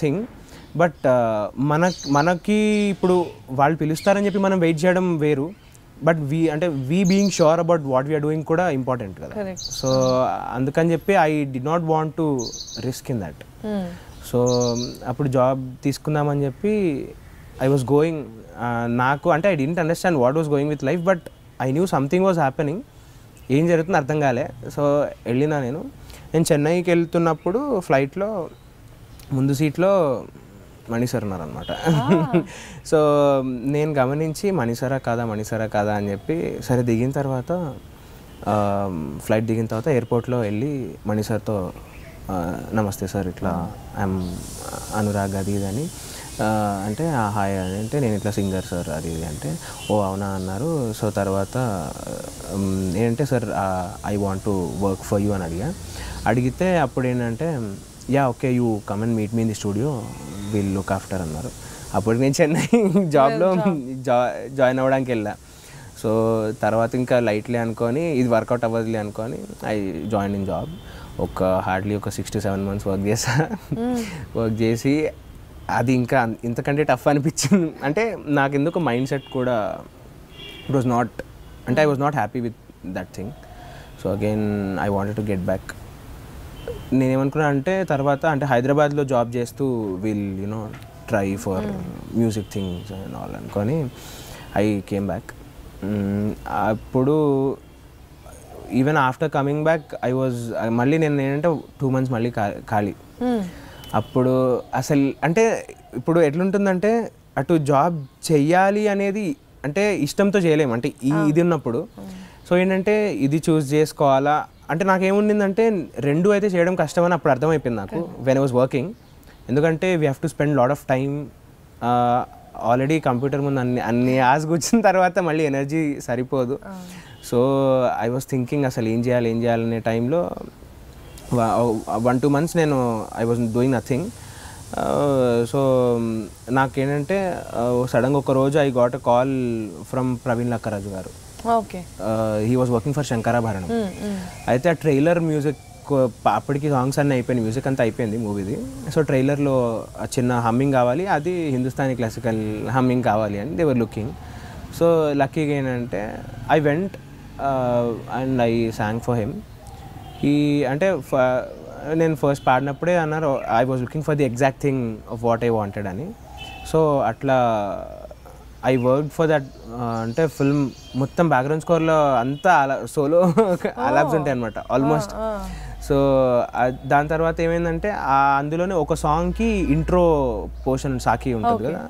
thing. But మనకి ఇప్పుడు వాళ్ళు పిలుస్తారని చెప్పి మనం వెయిట్ చేయడం వేరు, but we being sure about what we are doing కూడా ఇంపార్టెంట్ కదా. సో అందుకని చెప్పి I did not want to risk in that. So అప్పుడు జాబ్ తీసుకుందామని చెప్పి ఐ వాజ్ గోయింగ్. నాకు అంటే I didn't understand what was going with life, but I knew something was happening. ఏం జరుగుతుందో అర్థం కాలే. సో వెళ్ళినా నేను చెన్నైకి వెళ్తున్నప్పుడు ఫ్లైట్లో ముందు సీట్లో మణి సార్ ఉన్నారనమాట. సో నేను గమనించి మణి సారా కాదా అని చెప్పి సరే దిగిన తర్వాత ఫ్లైట్ దిగిన తర్వాత ఎయిర్పోర్ట్లో వెళ్ళి మణి సార్తో నమస్తే సార్, ఇట్లా ఐఎమ్ అనురాగ్ అది ఇది అని అంటే హాయ్ అని అంటే నేను ఇట్లా సింగర్ సార్ అది ఇది అంటే ఓ అవునా అన్నారు. సో తర్వాత ఏంటంటే sir I want to work for you అని అడిగితే అప్పుడు ఏంటంటే yeah okay you come and meet me in the studio, will look after అన్నారు. అప్పుడు నేను చెన్నై జాబ్లో జాయిన్ అవ్వడానికి వెళ్ళా. సో తర్వాత ఇంకా లైట్లీ అనుకొని ఇది వర్కౌట్ అవ్వదులే అనుకొని I join in job. Hardly ఒక 6 to 7 months వర్క్ చేసి అది ఇంకా ఇంతకంటే టఫ్ అనిపించింది. అంటే నాకు ఎందుకు మైండ్ సెట్ కూడా ఇట్ వాజ్ నాట్, అంటే I was not happy with that thing. So again I wanted to get back. నేనేమనుకున్నా అంటే తర్వాత అంటే హైదరాబాద్లో జాబ్ చేస్తూ will you know try for music things and all అనుకొని ఐ కేమ్ బ్యాక్. అప్పుడు even after coming back I was మళ్ళీ నేను ఏంటంటే 2 months మళ్ళీ ఖాళీ. అప్పుడు అసలు అంటే ఇప్పుడు ఎట్లుంటుందంటే అటు జాబ్ చెయ్యాలి అనేది అంటే ఇష్టంతో చేయలేము, అంటే ఇది ఉన్నప్పుడు. సో ఏంటంటే ఇది చూస్ చేసుకోవాలా అంటే నాకేముండిందంటే 2 అయితే చేయడం కష్టం అని అప్పుడు అర్థమైపోయింది నాకు వెన్ ఐ వాజ్ వర్కింగ్. ఎందుకంటే we have to spend lot of time. Already computer ముందు అన్ని యాజ్ కూర్చున్న తర్వాత మళ్ళీ ఎనర్జీ సరిపోదు. సో ఐ వాజ్ థింకింగ్ అసలు ఏం చేయాలనే టైంలో 1-2 months నేను I was doing nothing. So నాకేంటంటే సడన్గా ఒక రోజు I got a call from Praveen Lakkaraju garu. He was working for Shankarabharanam. అయితే ఆ ట్రైలర్ మ్యూజిక్ అప్పటికి సాంగ్స్ అన్నీ అయిపోయింది, మ్యూజిక్ అంతా అయిపోయింది మూవీది. సో ట్రైలర్లో చిన్న హమ్మింగ్ కావాలి, అది హిందుస్థానీ క్లాసికల్ హమ్మింగ్ కావాలి అని దే వర్ లుకింగ్. సో లక్కీగా ఏంటంటే I went and I sang for him. ఈ అంటే నేను ఫస్ట్ పాడినప్పుడే అన్నారు I was looking for the exact thing of what I wanted అని. సో అట్లా ఐ వర్క్ ఫర్ దట్. అంటే ఫిల్మ్ మొత్తం బ్యాక్గ్రౌండ్ స్కోర్లో అంతా సోలో అలాబ్స్ ఉంటాయి అనమాట ఆల్మోస్ట్. సో దాని తర్వాత ఏమైందంటే అందులోనే ఒక సాంగ్కి ఇంట్రో పోర్షన్ సాకి ఉంటుంది కదా,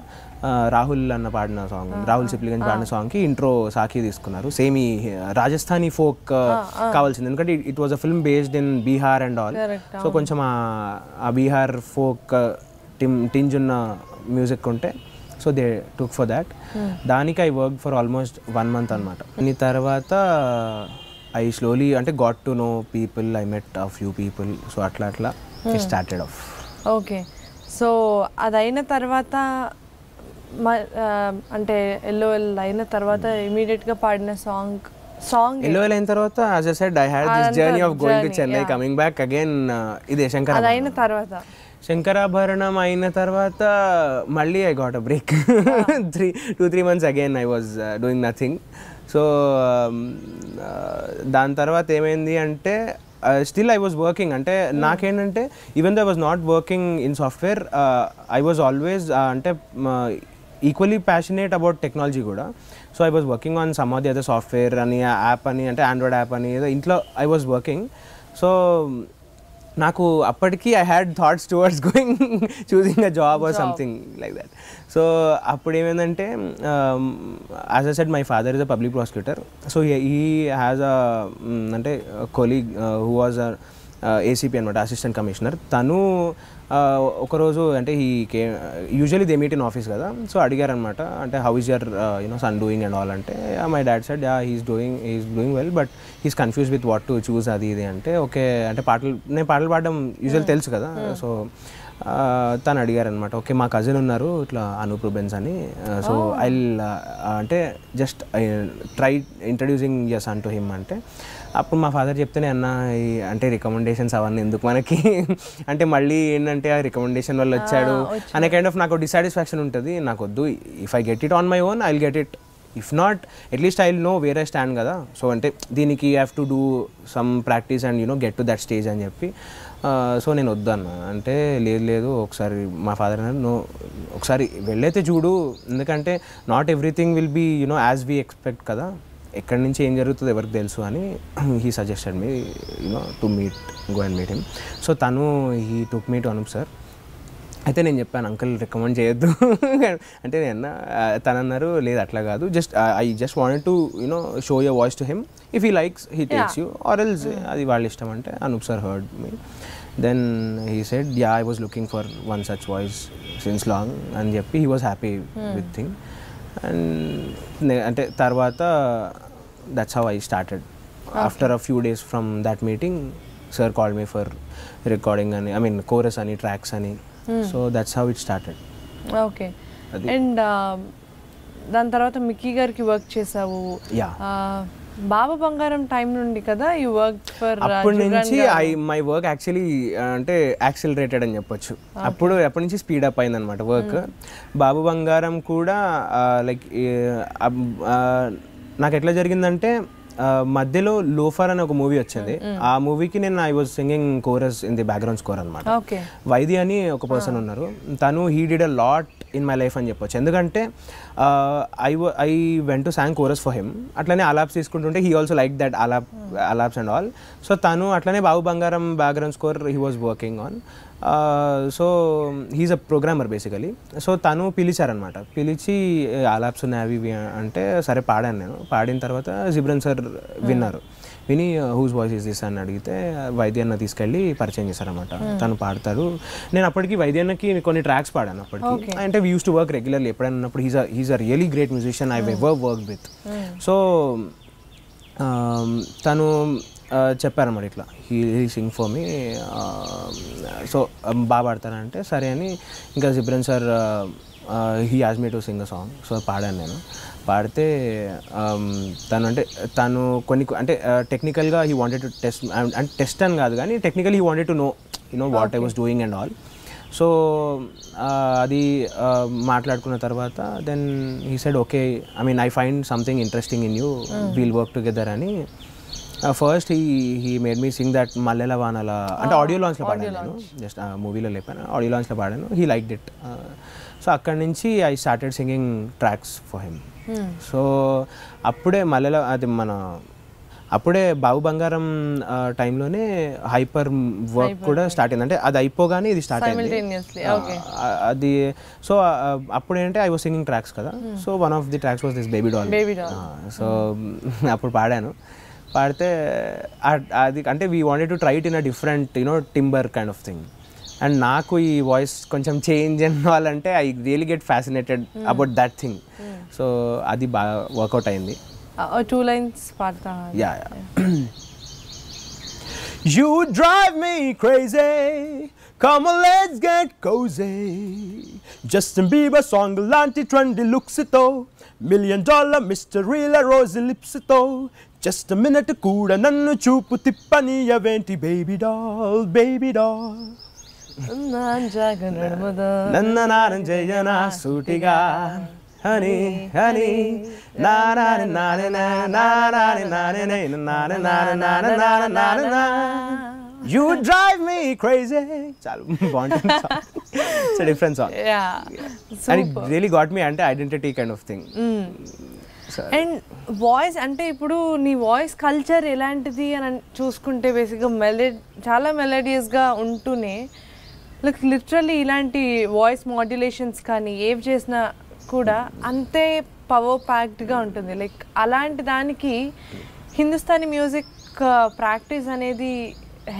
రాహుల్ అన్న పాడిన సాంగ్, రాహుల్ సిప్లిగంజ్ పాడిన సాంగ్కి ఇంట్రో సాకి తీసుకున్నారు. సేమ్ ఈ రాజస్థానీ ఫోక్ కావాల్సింది, ఎందుకంటే it was a film based in Bihar and all. So కొంచెం ఆ బీహార్ ఫోక్ టింజ్ ఉన్న మ్యూజిక్ ఉంటే so they took for that. దానికి I work for almost 1 month అనమాట. దీని తర్వాత ఐ స్లోలీ అంటే got to know people, I met a few people. So అట్లా స్టార్టెడ్ ఆఫ్. ఓకే. సో అదైన తర్వాత అంటే ఎల్ఓఎల్ అయిన తర్వాత ఇమీడియట్గా పాడిన సాంగ్ ఎల్ఓఎల్ అయిన తర్వాత as I said I had this journey of going to Chennai, coming back again. ఇదే శంకరాభరణం అయిన తర్వాత మళ్ళీ I got a break. 2-3 months again I was doing nothing. So దాని తర్వాత ఏమైంది అంటే స్టిల్ ఐ వాజ్ వర్కింగ్. అంటే నాకేంటంటే even though I was not working in software, I was always అంటే ఈక్వల్లీ ప్యాషనేట్ అబౌట్ టెక్నాలజీ కూడా. So I was working on some of the other software అని, యాప్ అని, అంటే ఆండ్రాయిడ్ యాప్ అని ఏదో ఇంట్లో ఐ వాజ్ వర్కింగ్. సో నాకు అప్పటికి I had thoughts towards going choosing a job or something like that. So అప్పుడు ఏమైందంటే as I said my father is a public prosecutor. So he has a అంటే colleague who was a ACP అనమాట, అసిస్టెంట్ కమిషనర్. తను ఒకరోజు అంటే usually they meet in office కదా. సో అడిగారనమాట అంటే how is your son doing and all అంటే my dad said he's doing well but he's confuse with what to choose అది ఇది అంటే ఓకే అంటే నేను పాటలు పాడడం యూజువల్ తెలుసు కదా. సో తను అడిగారనమాట ఓకే మా కజిన్ ఉన్నారు ఇట్లా అనూప్ రూబెన్స్ అని, సో ఐ అంటే just try introducing your son to him అంటే అప్పుడు మా ఫాదర్ చెప్తేనే అన్న అంటే రికమెండేషన్స్ అవన్నీ ఎందుకు మనకి అంటే మళ్ళీ ఏంటంటే ఆ రికమెండేషన్ వల్ల వచ్చాడు అనే కైండ్ ఆఫ్ నాకు డిసాటిస్ఫాక్షన్ ఉంటుంది. నాకు వద్దు, if I get it on my own I will get it, if not at least I will know where I stand కదా. సో అంటే దీనికి have to do some practice and get to that stage అని చెప్పి సో నేను వద్దన్నా అంటే లేదు ఒకసారి మా ఫాదర్ అన్నారు ఒకసారి వెళ్ళైతే చూడు, ఎందుకంటే not everything will be as we expect కదా, ఎక్కడి నుంచి ఏం జరుగుతుందో ఎవరికి తెలుసు అని he suggested me to go and meet him. So తను he took me to Anoop sir. అయితే నేను చెప్పాను అంకుల్ రికమెండ్ చేయొద్దు అంటే తను అన్నారు లేదు అట్లా కాదు, I just wanted to show your voice to him, if he likes he takes you or else అది వాళ్ళ ఇష్టం అంటే. Anoop sir heard me, then he said yeah I was looking for one such voice since long అని చెప్పి he was happy with thing. And అంటే తర్వాత that's how I started. Okay. After a few days from that meeting, sir called me for recording and chorus and tracks and so that's how it started. Okay. And దాని తర్వాత మిక్కీ గారికి వర్క్ చేసావు. బాబా బంగారం టైం నుండి కదా యు వర్క్ ఫర్ అప్పటి నుంచి మై వర్క్ యాక్చువల్లీ అంటే యాక్సిలరేటెడ్ అని చెప్పొచ్చు. అప్పటి నుంచి స్పీడ్ అప్ అయింది అనమాట వర్క్. బాబు బంగారం కూడా లైక్ నాకు ఎట్లా జరిగిందంటే మధ్యలో లోఫర్ అనే ఒక మూవీ వచ్చింది. ఆ మూవీకి నేను I was singing chorus in the background score అనమాట. వైద్య అని ఒక పర్సన్ ఉన్నారు, తను he did a lot in my life అని చెప్పొచ్చు. ఎందుకంటే I went to sang chorus for him. అట్లనే అలాప్స్ తీసుకుంటుంటే he also like that alaps and all. So తను అట్లనే Babu Bangaram background score he was working on. So he's a programmer basically. So తను పిలిచారనమాట, పిలిచి అలాప్స్ ఉన్నాయి అవి అంటే సరే పాడాను. నేను పాడిన తర్వాత జిబ్రన్ సార్ విన్నారు, విని హూస్ వాయిస్ ఈస్ దిస్ అని అడిగితే వైద్యన్న తీసుకెళ్ళి పరిచయం చేశారనమాట. తను పాడతారు. నేను అప్పటికి వైద్యన్నకి కొన్ని ట్రాక్స్ పాడాను అప్పటికి. అంటే we use to work regularly. ఎప్పుడైనా ఉన్నప్పుడు he's a really great musician I ever work with. So తను చెప్పారన్నమాట ఇట్లా he sing for me. So బాగా పాడతారంటే సరే అని ఇంకా Ghibran sir he ask me to sing a song. So పాడాను నేను. పాడితే తను కొన్ని అంటే టెక్నికల్గా హీ వాంటెడ్ టు టెస్ట్, అంటే టెస్ట్ అని కాదు కానీ technical he wanted to know what I was doing and all. So అది మాట్లాడుకున్న తర్వాత then he said okay, I mean I find something interesting in you, we'll work together అని. First he made me sing that మల్లెల వానల అంటే ఆడియో లాంచ్లో పాడాను నేను. జస్ట్ మూవీలో లేపాను, ఆడియో లాంచ్లో పాడాను. He liked it. సో అక్కడి నుంచి I started singing tracks for him. So అప్పుడే మల్లెల అది అప్పుడే బాబు బంగారం టైంలోనే హైపర్ వర్క్ కూడా స్టార్ట్ అయింది. అంటే అది అయిపోగానే ఇది స్టార్ట్ అయింది అది. సో అప్పుడు ఏంటంటే ఐ వాజ్ సింగింగ్ ట్రాక్స్ కదా. So one of the tracks was this baby doll. So అప్పుడు పాడాను. పాడితే అది అంటే we wanted to try it in a different timbre kind of thing. And నాకు ఈ వాయిస్ కొంచెం చేంజ్ అవ్వాలంటే I really get fascinated about that thing. So అది బాగా వర్కౌట్ అయింది. 2 lines పాడతా. Yeah. You drive me crazy, come on let's get cozy. Justin Bieber song lanti trendy looks ito, $1 million mystery la rosy lips ito. Just a minute kuda nannu chupu tippaniyaveenti baby doll. Nanna naranjayana sutiga honey na na na na na na na na na na. You drive me crazy. Chalu bonding song. It's a different song. Yeah. And it really got me అంటే identity kind of thing. And voice అంటే ఇప్పుడు నీ వాయిస్ కల్చర్ ఎలాంటిది అని చూసుకుంటే బేసిక్గా చాలా మెలోడియస్గా ఉంటూనే లైక్ లిటరల్లీ ఇలాంటి వాయిస్ మాడ్యులేషన్స్ కానీ ఏవి చేసినా కూడా అంతే పవర్ ప్యాక్డ్గా ఉంటుంది. లైక్ అలాంటి దానికి హిందుస్థానీ మ్యూజిక్ ప్రాక్టీస్ అనేది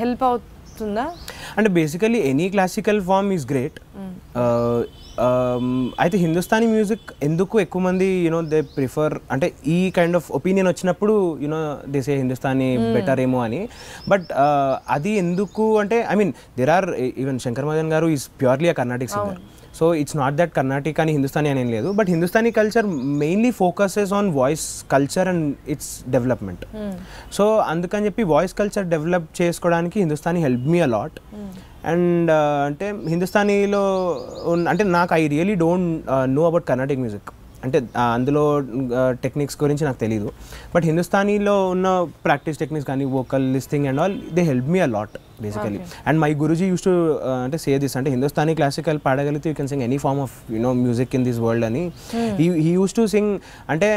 హెల్ప్ అవుతుందా? అంటే basically any classical form is great. అయితే హిందుస్థానీ మ్యూజిక్ ఎందుకు ఎక్కువ మంది దే ప్రిఫర్ అంటే ఈ కైండ్ ఆఫ్ ఒపీనియన్ వచ్చినప్పుడు దే సే హిందుస్థానీ బెటర్ ఏమో అని. బట్ అది ఎందుకు అంటే I mean there are even Shankar Madan garu is purely a Carnatic singer. So it's not that Carnatic అని హిందుస్థానీ అని ఏం లేదు. But Hindustani culture mainly focuses on voice culture and its development. So అందుకని చెప్పి వాయిస్ కల్చర్ డెవలప్ చేసుకోవడానికి Hindustani help me a lot. And అంటే హిందుస్థానీలో అంటే నాకు I really don't know about Carnatic music. అంటే అందులో టెక్నిక్స్ గురించి నాకు తెలీదు. బట్ హిందుస్థానీలో ఉన్న ప్రాక్టీస్ టెక్నిక్స్ కానీ vocal listing and all they help me a lot basically. And my guruji use to అంటే సే దిస్ అంటే హిందుస్థానీ క్లాసికల్ పాడగలిగితే you can sing any form of music in this world అని. హీ యూస్ టు సింగ్ అంటే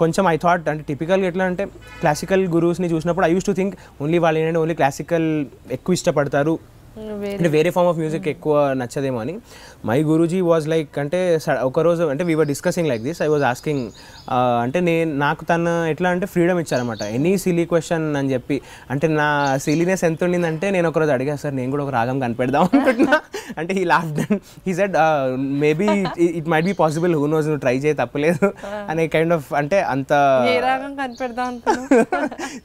కొంచెం ఐ థాట్ అంటే టిపికల్గా ఎట్లా అంటే క్లాసికల్ గురూస్ని చూసినప్పుడు I use to think only వాళ్ళు ఏంటంటే ఓన్లీ క్లాసికల్ ఎక్కువ ఇష్టపడతారు అంటే వేరే ఫార్మ్ ఆఫ్ మ్యూజిక్ ఎక్కువ నచ్చదేమో అని. మై గురూజీ వాజ్ లైక్ అంటే ఒకరోజు అంటే we were discussing like this. I was asking అంటే నాకు తను ఎట్లా అంటే ఫ్రీడమ్ ఇచ్చారనమాట ఎనీ సిలీ క్వశ్చన్ అని చెప్పి. అంటే నా సిలీనెస్ ఎంత ఉండిందంటే నేను ఒకరోజు అడిగా సార్ నేను కూడా ఒక రాగం కనిపెడదాం అనుకుంటున్నా. అంటే he laughed and he said maybe it might be possible, who knows, నువ్వు ట్రై చేయి తప్పలేదు అనే కైండ్ ఆఫ్ అంటే అంత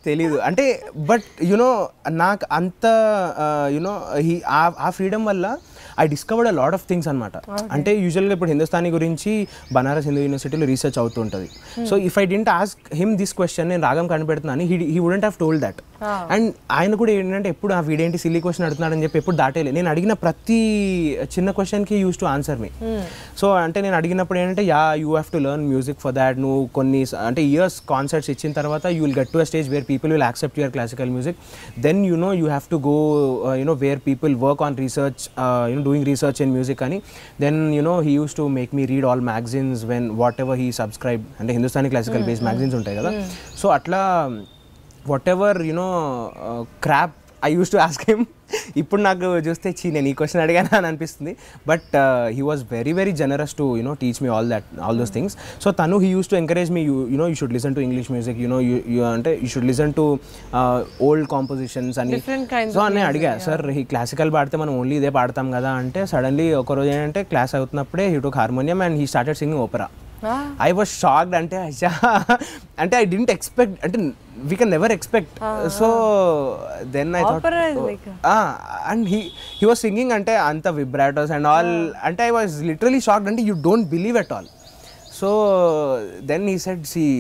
తెలీదు అంటే. బట్ నాకు అంత ఆ ఫ్రీడమ్ వల్ల I discovered a lot of things అనమాట. అంటే యూజువల్గా ఇప్పుడు హిందుస్థానీ గురించి బనారస్ హిందూ యూనివర్సిటీలో రీసెర్చ్ అవుతుంటుంది. So if I didn't ask him this question, నేను రాగం కనిపెడుతున్నాను, he wouldn't have told that. And ఆయన కూడా ఏంటంటే ఎప్పుడు ఆ వీడేంటి సిల్లీ క్వశ్చన్ అడుగుతున్నాడని చెప్పి ఎప్పుడు దాటేలే. నేను అడిగిన ప్రతి చిన్న క్వశ్చన్కి use to answer me. So అంటే నేను అడిగినప్పుడు ఏంటంటే you have to learn music for that. నువ్వు కొన్ని అంటే ఇయర్స్ కాన్సర్ట్స్ ఇచ్చిన తర్వాత you will get to a stage where people will accept your classical music. Then you have to go where people work on research, doing research in music అని. Then he use to make me read all magazines when whatever he subscribe, అంటే హిందుస్థానీ క్లాసికల్ బేస్డ్ మ్యాగజైన్స్ ఉంటాయి కదా. సో అట్లా whatever crap I used to ask him, ఇప్పుడు నాకు చూస్తే నేను ఈ క్వశ్చన్ అడిగాను అని అనిపిస్తుంది. But he was very very generous to teach me all those things. So తను he use to encourage me, you should listen to English music, అంటే you should listen to old compositions అని. సో నేను అడిగా, సార్ ఈ క్లాసికల్ పాడితే మనం ఓన్లీ ఇదే పాడతాం కదా అంటే, సడన్లీ ఒకరోజు ఏంటంటే క్లాస్ అవుతున్నప్పుడే he took harmonium and he started singing opera. I was shocked. అంటే I didn't expect, అంటే we can never expect. So then I thought opera is like and he was singing అంటే అంత vibratos and all, అంటే I was literally shocked, అంటే you don't believe at all. So then he said, see,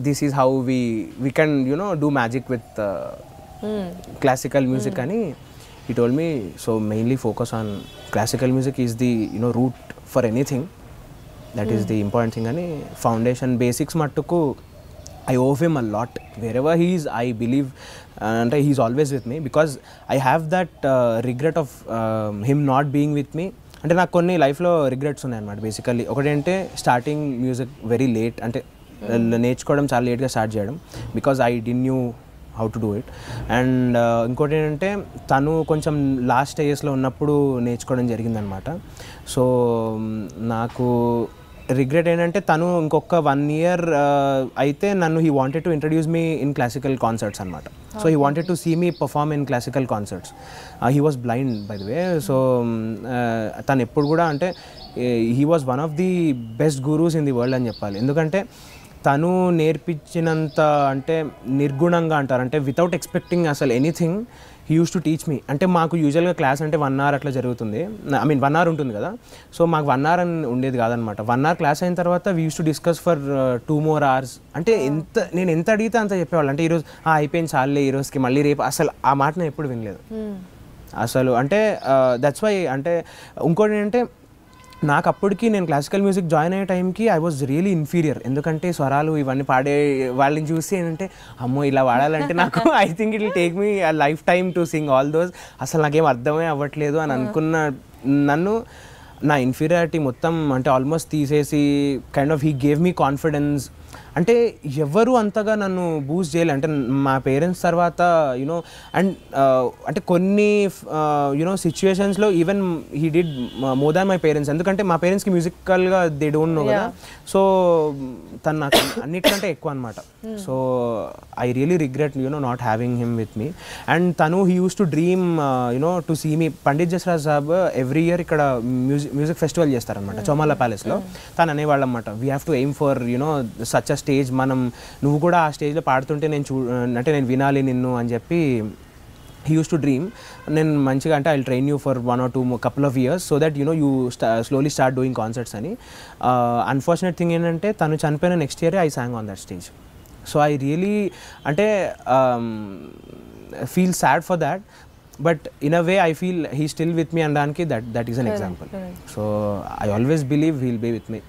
this is how we can do magic with classical music అని he told me. So mainly focus on classical music is the root for anything. That is the important thing అని. ఫౌండేషన్ బేసిక్స్ మట్టుకు I owe him a lot. Wherever he is, I believe అంటే he's always with me, because I have that regret of him not being with me. అంటే నాకు కొన్ని లైఫ్లో రిగ్రెట్స్ ఉన్నాయన్నమాట బేసికల్లీ. ఒకటంటే స్టార్టింగ్ మ్యూజిక్ వెరీ లేట్, అంటే నేర్చుకోవడం చాలా లేట్గా స్టార్ట్ చేయడం, because I did new how to do it. And ఇంకోటి ఏంటంటే తను కొంచెం లాస్ట్ స్టేజెస్లో ఉన్నప్పుడు నేర్చుకోవడం జరిగిందనమాట. సో నాకు రిగ్రెట్ ఏంటంటే తను ఇంకొక 1 year అయితే నన్ను he wanted to introduce me in classical concerts అనమాట. So he wanted to see me perform in classical concerts. He was blind by the way. So తను ఎప్పుడు కూడా అంటే he was one of the best gurus in the world అని చెప్పాలి. ఎందుకంటే తను నేర్పించినంత అంటే నిర్గుణంగా అంటారు, అంటే వితౌట్ ఎక్స్పెక్టింగ్ అసలు anything he use to teach me. అంటే మాకు యూజువల్గా క్లాస్ అంటే 1 hour అట్లా జరుగుతుంది, ఐ మీన్ 1 hour ఉంటుంది కదా. సో మాకు 1 hour అని ఉండేది కాదనమాట. 1 hour క్లాస్ అయిన తర్వాత we use to discuss for 2 more hours. అంటే నేను ఎంత అడిగితే అంత చెప్పేవాళ్ళు. అంటే ఈరోజు అయిపోయింది చాలే ఈరోజుకి, మళ్ళీ రేపు, అసలు ఆ మాట నేను ఎప్పుడు వినలేదు అసలు. అంటే దట్స్ వై. అంటే ఇంకోటి ఏంటంటే నాకు అప్పటికి నేను క్లాసికల్ మ్యూజిక్ జాయిన్ అయ్యే టైంకి ఐ వాజ్ రియలీ ఇన్ఫీరియర్. ఎందుకంటే స్వరాలు ఇవన్నీ పాడే వాళ్ళని చూసి ఏంటంటే అమ్మో ఇలా వాడాలంటే నాకు I think it will take me a life time to sing all those, అసలు నాకేం అర్థమే అవ్వట్లేదు అని అనుకున్న నన్ను నా ఇన్ఫీరియారిటీ మొత్తం అంటే ఆల్మోస్ట్ తీసేసి kind of he gave me confidence. అంటే ఎవరు అంతగా నన్ను బూస్ట్ చేయలే. అంటే మా పేరెంట్స్ తర్వాత అండ్ అంటే కొన్ని సిచ్యువేషన్స్లో even he did more than my parents. ఎందుకంటే మా పేరెంట్స్కి మ్యూజికల్గా దే డోంట్ నో కదా. సో తను నాకు అన్నిటికంటే ఎక్కువ అనమాట. So I really regret not having him with me. And తను he use to dream to see me. Pandit Jasraj saab every year ఇక్కడ మ్యూజిక్ ఫెస్టివల్ చేస్తారనమాట చౌమాలా ప్యాలెస్లో. తను అనేవాళ్ళు అనమాట, we have to aim for such a stage. నువ్వు కూడా ఆ స్టేజ్లో పాడుతుంటే అంటే నేను వినాలి నిన్ను అని చెప్పి హీ యూస్ టు డ్రీమ్. నేను మంచిగా అంటే I train you for 1 or 2 couple of years so that you slowly start doing concerts అని. అన్ఫార్చునేట్ థింగ్ ఏంటంటే తను చనిపోయిన నెక్స్ట్ ఇయరే I sang on that stage. So I really అంటే feel sad for that. But in a way I feel he still with me అనడానికి that is an example. So I always believe he'll be with me.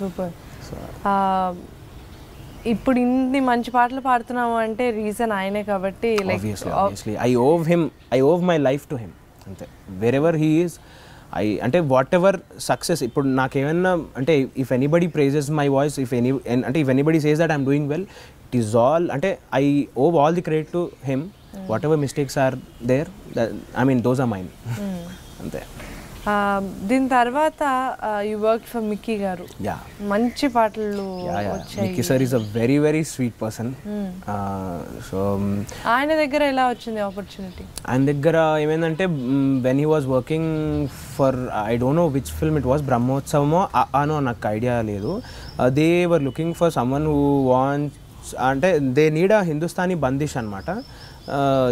Super. ఇప్పుడు ఇన్ని మంచి పాటలు పాడుతున్నాము అంటే రీజన్ ఆయనే కాబట్టి obviously I owe my life to him అంతే. wherever he is అంటే వాట్ ఎవర్ సక్సెస్ ఇప్పుడు నాకేమన్నా అంటే if anybody praises my voice, అంటే if anybody says that I'm doing well, it is all అంటే I owe all the credit to him. Whatever mistakes are there, I mean those are mine అంతే. దీని తర్వాత యు వర్క్ ఫర్ మిక్కీ గారు. మంచి పాటలు వచ్చాయి. Mickey sir is a very very sweet person. So ఆయన దగ్గర ఎలా వచ్చింది ఆపర్చునిటీ? ఆయన దగ్గర ఏమైందంటే when he was working for I don't know which film it was, బ్రహ్మోత్సవమో అనో నాకు ఐడియా లేదు. They were looking for someone who wants అంటే they need a Hindustani bandish అనమాట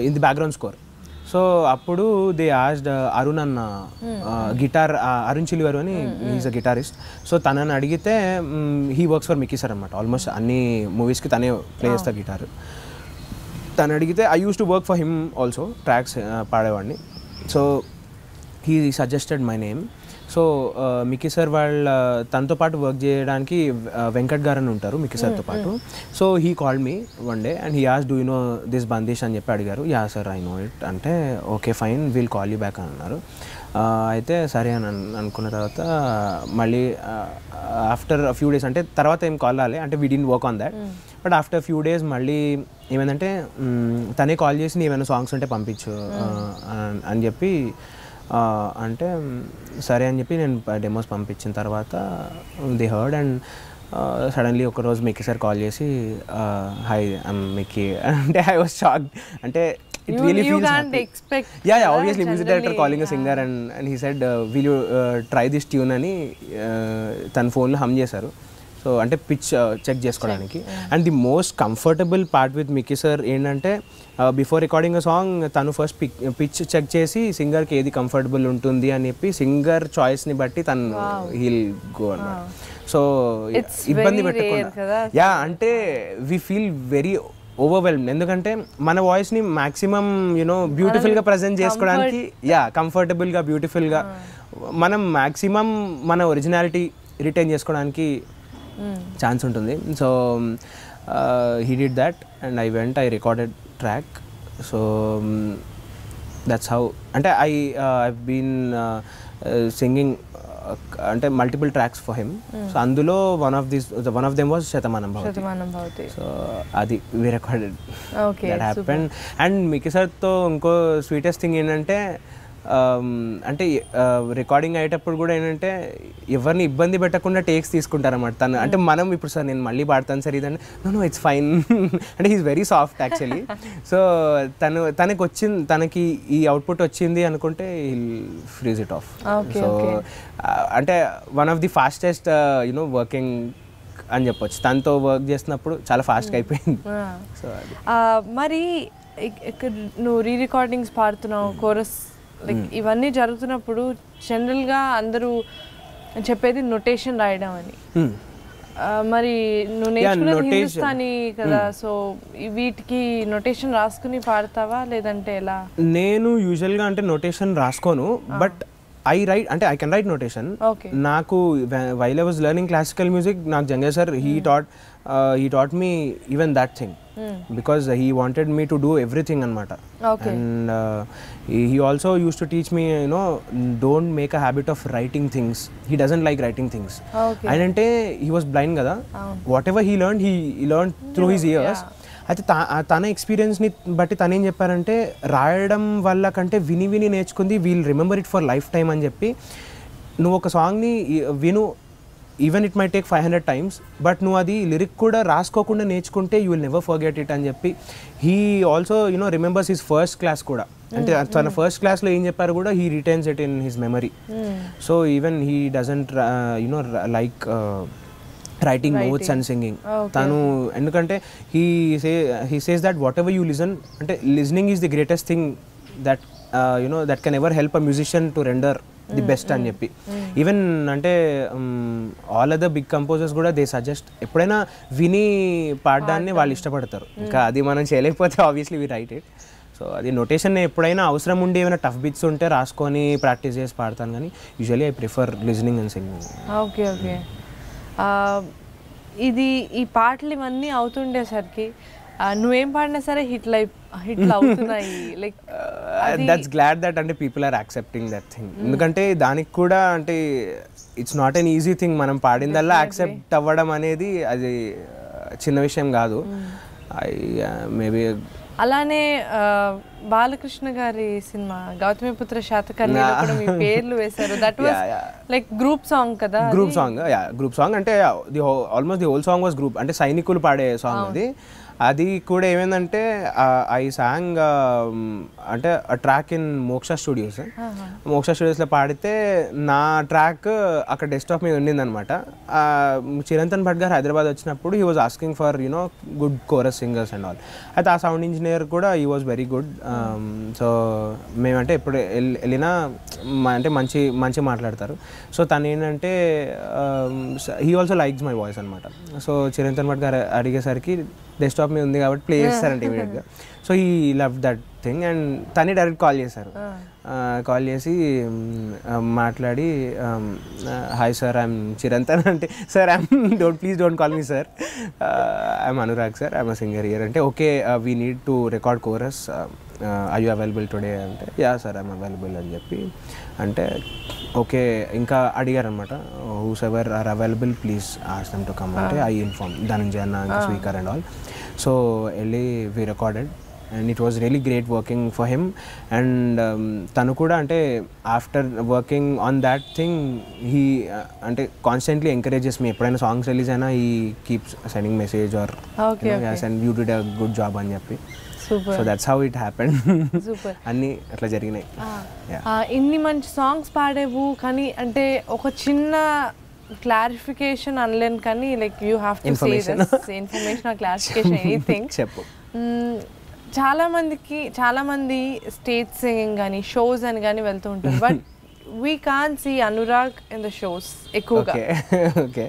in the background score. So అప్పుడు దే ఆస్డ్ అరుణ్ అన్న గిటార్, అరుణ్ చిలివారు అని, ఈజ్ అ గిటారిస్ట్. సో తనని అడిగితే he works for Mickey sir అనమాట. ఆల్మోస్ట్ అన్ని మూవీస్కి తనే ప్లే చేస్తారు గిటార్. తను అడిగితే I use to work for him also, tracks పాడేవాడిని. So he suggested my name. So Mickey sir వాళ్ళ తనతో పాటు వర్క్ చేయడానికి వెంకట్ గారు అని ఉంటారు మిక్కీ సార్తో పాటు. So he called me one day and he ask do you know this bandish అని చెప్పి అడిగారు. Yeah sir I know it అంటే, okay fine will call you back అని అన్నారు. అయితే సరే అని అనుకున్న తర్వాత మళ్ళీ ఆఫ్టర్ ఫ్యూ డేస్, అంటే తర్వాత ఏం కాల్ రాలే, అంటే we didn't work on that. But after few days మళ్ళీ ఏమైందంటే తనే కాల్ చేసి ఏమైనా సాంగ్స్ ఉంటే పంపించు అని చెప్పి అంటే సరే అని చెప్పి నేను డెమోస్ పంపించిన తర్వాత దే హర్డ్. అండ్ సడన్లీ ఒకరోజు మిక్కీ సార్ కాల్ చేసి హాయ్ ఐమ్ మిక్కీ అంటే ఐ వాస్ షాక్డ్. అంటే it really feels happy. Yeah, obviously music director calling a singer and he said will you try this tune అని తన ఫోన్లో హమ్ చేశారు. సో అంటే పిచ్ చెక్ చేసుకోవడానికి. And the most comfortable part with Mickey sir ఏంటంటే బిఫోర్ రికార్డింగ్ అ సాంగ్ తను ఫస్ట్ పిచ్ చెక్ చేసి సింగర్కి ఏది కంఫర్టబుల్ ఉంటుంది అని చెప్పి సింగర్ చాయిస్ని బట్టి తను హీల్ గో అన్నమాట. సో ఇబ్బంది పెట్టకుండా యా అంటే వీ ఫీల్ వెరీ ఓవర్వెల్మ్డ్. ఎందుకంటే మన వాయిస్ని మ్యాక్సిమం యూనో బ్యూటిఫుల్గా ప్రజెంట్ చేసుకోవడానికి, యా కంఫర్టబుల్గా బ్యూటిఫుల్గా మనం మ్యాక్సిమం మన ఒరిజినాలిటీ రిటైన్ చేసుకోవడానికి ఛాన్స్ ఉంటుంది. So he did that and I went, I recorded track. So that's how అంటే ఐ బీన్ సింగింగ్ అంటే multiple tracks for him. So అందులో one of them was Shatamanam Bhavati. So అది we recorded, that happened. And Mickey సార్తో ఇంకో స్వీటెస్ట్ థింగ్ ఏంటంటే అంటే రికార్డింగ్ అయ్యేటప్పుడు కూడా ఏంటంటే ఎవరిని ఇబ్బంది పెట్టకుండా టేక్స్ తీసుకుంటారన్నమాట తను. అంటే మనం ఇప్పుడు సార్ నేను మళ్ళీ పాడతాను సార్ ఇదంటే నో ఇట్స్ ఫైన్ అంటే he's very soft actually. So తనకి ఈ అవుట్పుట్ వచ్చింది అనుకుంటే he'll freeze it off. So అంటే one of the fastest you know working అని చెప్పొచ్చు. తనతో వర్క్ చేసినప్పుడు చాలా ఫాస్ట్గా అయిపోయింది. సో మరి నువ్వు రీ రికార్డింగ్స్ పాడుతున్నావు, కోరస్ లైక్ ఇవన్నీ జరుగుతున్నప్పుడు జనరల్గా అందరూ చెప్పేది నొటేషన్ రాయడం అని. మరి నువ్వు నేర్చుకునేది హిందుస్థానీ కదా, సో వీటికి నొటేషన్ రాసుకుని పాడతావా లేదంటే ఎలా? నేను యూజువల్గా అంటే నొటేషన్ రాసుకోను, బట్ ఐ రైట్ అంటే ఐ కెన్ రైట్ నొటేషన్. నాకు while I was learning classical music నాకు జంగే sir he taught me even that thing because he wanted me to do everything anamata. And he also used to teach me, you know, don't make a habit of writing things. He doesn't like writing things. And ante he was blind kada, whatever he learned through his ears. అయితే తన ఎక్స్పీరియన్స్ని బట్టి తనేం చెప్పారంటే రాయడం వల్ల కంటే విని నేర్చుకుంది we'll remember it for lifetime అని చెప్పి, నువ్వు ఒక సాంగ్ని విను even it may take 500 times, but నువ్వు అది లిరిక్ కూడా రాసుకోకుండా నేర్చుకుంటే you will never forget it అని చెప్పి he also you know remembers his first class కూడా. అంటే తన ఫస్ట్ క్లాస్లో ఏం చెప్పారు కూడా he retains it in his memory. So even he doesn't you know like writing notes and singing. తను ఎందుకంటే he says that whatever you listen, అంటే listening is the greatest thing that you know that can ever help a musician to render the best అని చెప్పి. ఈవెన్ అంటే ఆల్ అదర్ బిగ్ కంపోజర్స్ కూడా దే సజెస్ట్ ఎప్పుడైనా విని పాడడాన్ని వాళ్ళు ఇష్టపడతారు. ఇంకా అది మనం చేయలేకపోతే obviously we write it. So అది నొటేషన్ ఎప్పుడైనా అవసరం ఉండి ఏమైనా టఫ్ బిట్స్ ఉంటే రాసుకొని ప్రాక్టీస్ చేసి పాడతాను, కానీ usually I prefer listening and singing. Okay okay. ఇది ఈ పాటలు ఇవన్నీ అవుతుండేసరికి నువ్వేం పాడినా సరే హిట్లు అవుతున్నాయి. లైక్ దట్స్ గ్లాడ్ దట్ అంటే people are accepting that thing. ఎందుకంటే దానికి కూడా అంటే it's not an easy thing. మనం పాడిందల్లా యాక్సెప్ట్ అవ్వడం అనేది అది చిన్న విషయం కాదు. మేబీ అలానే బాలకృష్ణ గారి సినిమా గౌతమిపుత్ర శాతకర్ణిలో కూడా మీ పేర్లు వేశారు. That was like group song కదా? గ్రూప్ సాంగ్ అంటే almost the whole song was group, అంటే సైనికులు పాడే సాంగ్ అది. అది కూడా ఏమైందంటే ఐ సాంగ్ అంటే ట్రాక్ ఇన్ మోక్ష స్టూడియోస్. మోక్ష స్టూడియోస్లో పాడితే నా ట్రాక్ అక్కడ డెస్క్టాప్ మీద ఉండిందనమాట. చిరంతన్ భట్ గారు హైదరాబాద్ వచ్చినప్పుడు he was asking for good chorus singers and all. అయితే ఆ సౌండ్ ఇంజనీర్ కూడా he was very good. So మేమంటే ఎప్పుడు వెళ్ళినా అంటే మంచి మాట్లాడతారు. సో తను ఏంటంటే he also likes my voice అనమాట. సో చిరంతన్ భట్ గారు అడిగేసరికి డెస్క్టాప్ మీద ఉంది కాబట్టి ప్లే చేస్తారంటే ఇమీడియట్గా. సో ఈ లవ్ దట్ థింగ్ అండ్ తనే డైరెక్ట్ కాల్ చేశారు. కాల్ చేసి మాట్లాడి హాయ్ సార్ ఐఎమ్ చిరంతన్ అంటే sir please don't call me sir, I'm Anurag sir, I'm a singer here అంటే okay we need to record chorus, are you available today అంటే యా సార్ ఐఎమ్ అవైలబుల్ అని చెప్పి అంటే ఓకే. ఇంకా అడిగారు అనమాట who's ever are available please ask them to come అంటే ఐ ఇన్ఫార్మ్ ధనంజయ అన్న ఇంకా స్పీకర్ అండ్ ఆల్. సో వెళ్ళి we recorded and it was really great working for him. And తను కూడా అంటే after working on that thing he అంటే కాన్స్టెంట్లీ ఎంకరేజెస్ మీ. ఎప్పుడైనా సాంగ్స్ రిలీజ్ అయినా he keeps sending message or and you did a good job అని చెప్పి. So that's how it happened. అన్నీ అట్లా జరిగినాయి. ఇన్ని మంచి సాంగ్స్ పాడేవు కానీ అంటే ఒక చిన్న క్లారిఫికేషన్ అనలేను కానీ like you have to say this information are clarification anything. చెప్పు. చాలా మంది స్టేజ్ సింగింగ్ కానీ షోస్ అని కానీ వెళ్తూ ఉంటారు but we can see Anurag in the shows ఎక్కువగా. ఓకే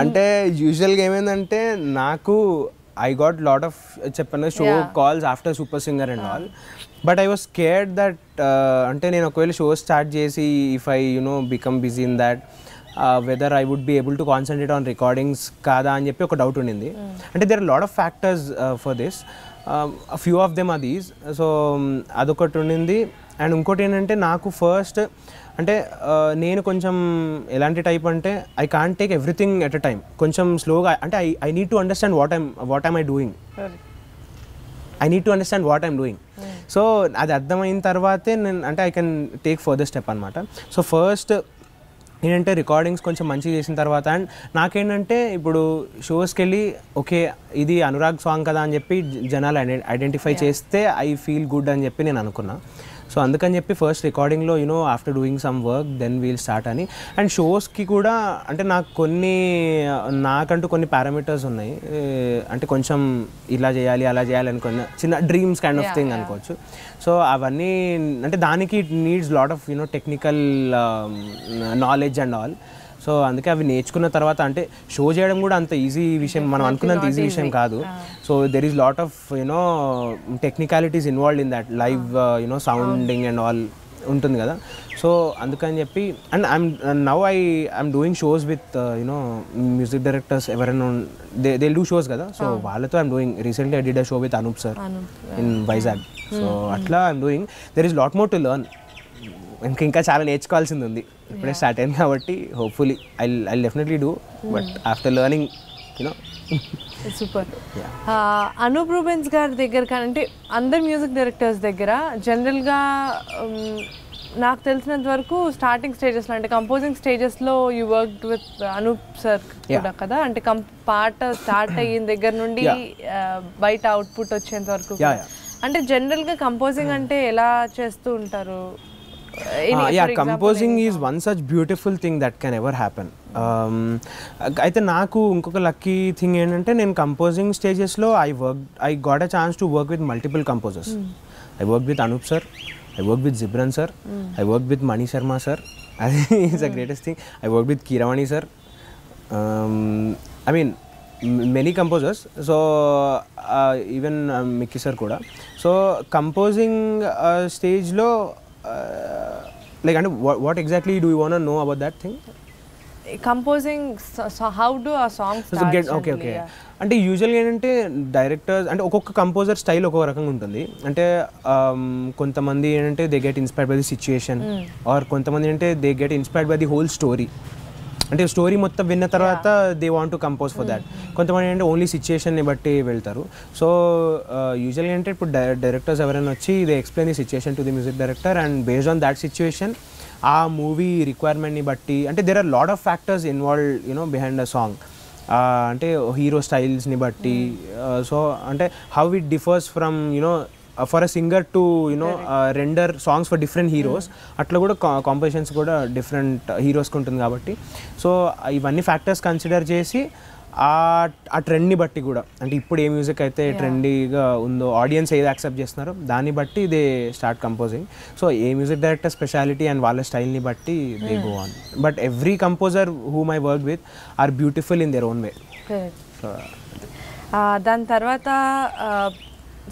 అంటే యూజువల్గా ఏమైందంటే నాకు I got lot of show calls after Super Singer and all, but I was scared that ante nenu okavela show start chesi if I become busy in that whether I would be able to concentrate on recordings kada ani cheppi oka doubt undindi. Ante there are lot of factors for this, a few of them are these. So adokati undindi and inkoti enante naaku first అంటే నేను కొంచెం ఎలాంటి టైప్ అంటే I can't take everything at a time, కొంచెం స్లోగా అంటే I need to understand what I'm I doing. I need to understand what I'm doing. So అది అర్థమైన తర్వాతే నేను అంటే I can take further step అనమాట. సో ఫస్ట్ ఏంటంటే రికార్డింగ్స్ కొంచెం మంచిగా చేసిన తర్వాత అండ్ నాకేంటంటే ఇప్పుడు షోస్కి వెళ్ళి ఓకే ఇది అనురాగ్ సాంగ్ కదా అని చెప్పి జనాలు ఐడెంటిఫై చేస్తే ఐ ఫీల్ గుడ్ అని చెప్పి నేను అనుకున్నా. సో అందుకని చెప్పి ఫస్ట్ రికార్డింగ్లో after doing some work then we'll start అని. అండ్ షోస్కి కూడా అంటే నాకంటూ కొన్ని పారామీటర్స్ ఉన్నాయి. అంటే కొంచెం ఇలా చేయాలి అలా చేయాలి అనుకున్న చిన్న డ్రీమ్స్ కైండ్ ఆఫ్ థింగ్ అనుకోవచ్చు. సో అవన్నీ అంటే దానికి it needs lot of technical knowledge and all. So అందుకే అవి నేర్చుకున్న తర్వాత అంటే షో చేయడం కూడా అంత ఈజీ విషయం, మనం అనుకున్నంత ఈజీ విషయం కాదు. So there is lot of technicalities involved in that live sounding and all ఉంటుంది కదా. సో అందుకని చెప్పి and I'm doing shows with music directors ఎవరైనా దే డూ షోస్ కదా. సో వాళ్ళతో I'm doing recently I did a show with Anoop sir in Vizag. So అట్లా I'm doing. There is lot more to learn. ఇంకా చాలా నేర్చుకోవాల్సింది ఉంది, ఇప్పుడే స్టార్ట్ అయింది కాబట్టి hopefully I definitely do, but after learning super. Anup Rubens గారి దగ్గర కానీ అంటే అందరు మ్యూజిక్ డైరెక్టర్స్ దగ్గర జనరల్గా నాకు తెలిసినంత వరకు స్టార్టింగ్ స్టేజెస్లో అంటే కంపోజింగ్ స్టేజెస్లో you worked with Anoop sir కూడా కదా. అంటే పాట స్టార్ట్ అయిన దగ్గర నుండి బయట అవుట్పుట్ వచ్చేంత వరకు అంటే జనరల్గా కంపోజింగ్ అంటే ఎలా చేస్తూ ఉంటారు? Composing is one such beautiful thing that can ever happen. అయితే నాకు ఇంకొక లక్కీ థింగ్ ఏంటంటే నేను కంపోజింగ్ స్టేజెస్లో I got a chance to work with multiple composers. I work with Anoop sir, I work with Ghibran sir, I work with Mani Sharma sir, అది is the greatest thing. I work with Keeravani sir, I mean many composers. So even Mickey sir కూడా. సో కంపోజింగ్ స్టేజ్లో like and what exactly do you want to know about that thing? Composing, so how do a song start? Okay. అంటే యూజువల్గా ఏంటంటే డైరెక్టర్స్ అంటే ఒక్కొక్క కంపోజర్ స్టైల్ ఒక్కొక్క రకంగా ఉంటుంది. అంటే కొంతమంది ఏంటంటే they get inspired by the situation, or కొంతమంది ఏంటంటే they get inspired by the whole story. అంటే స్టోరీ మొత్తం విన్న తర్వాత they want to compose for that. కొంతమంది ఏంటంటే ఓన్లీ సిచ్యుయేషన్ని బట్టి వెళ్తారు. సో యూజువల్గా ఏంటంటే ఇప్పుడు డైరెక్టర్స్ ఎవరైనా వచ్చి they explain the situation to the music director and based on that situation ఆ మూవీ రిక్వైర్మెంట్ని బట్టి అంటే there are lot of factors involved behind a song. అంటే హీరో స్టైల్స్ని బట్టి. సో అంటే how it differs from you know for a singer to you know render songs for different heroes, అట్లా కూడా కాంపోజిషన్స్ కూడా డిఫరెంట్ హీరోస్కి ఉంటుంది కాబట్టి. సో ఇవన్నీ ఫ్యాక్టర్స్ కన్సిడర్ చేసి ఆ ట్రెండ్ని బట్టి కూడా, అంటే ఇప్పుడు ఏ మ్యూజిక్ అయితే ట్రెండీగా ఉందో, ఆడియన్స్ ఏది యాక్సెప్ట్ చేస్తున్నారో దాన్ని బట్టి దే స్టార్ట్ కంపోజింగ్. సో ఏ మ్యూజిక్ డైరెక్టర్ స్పెషాలిటీ అండ్ వాళ్ళ స్టైల్ని బట్టి they go on. But every composer whom I work with are beautiful in their own way. దాని తర్వాత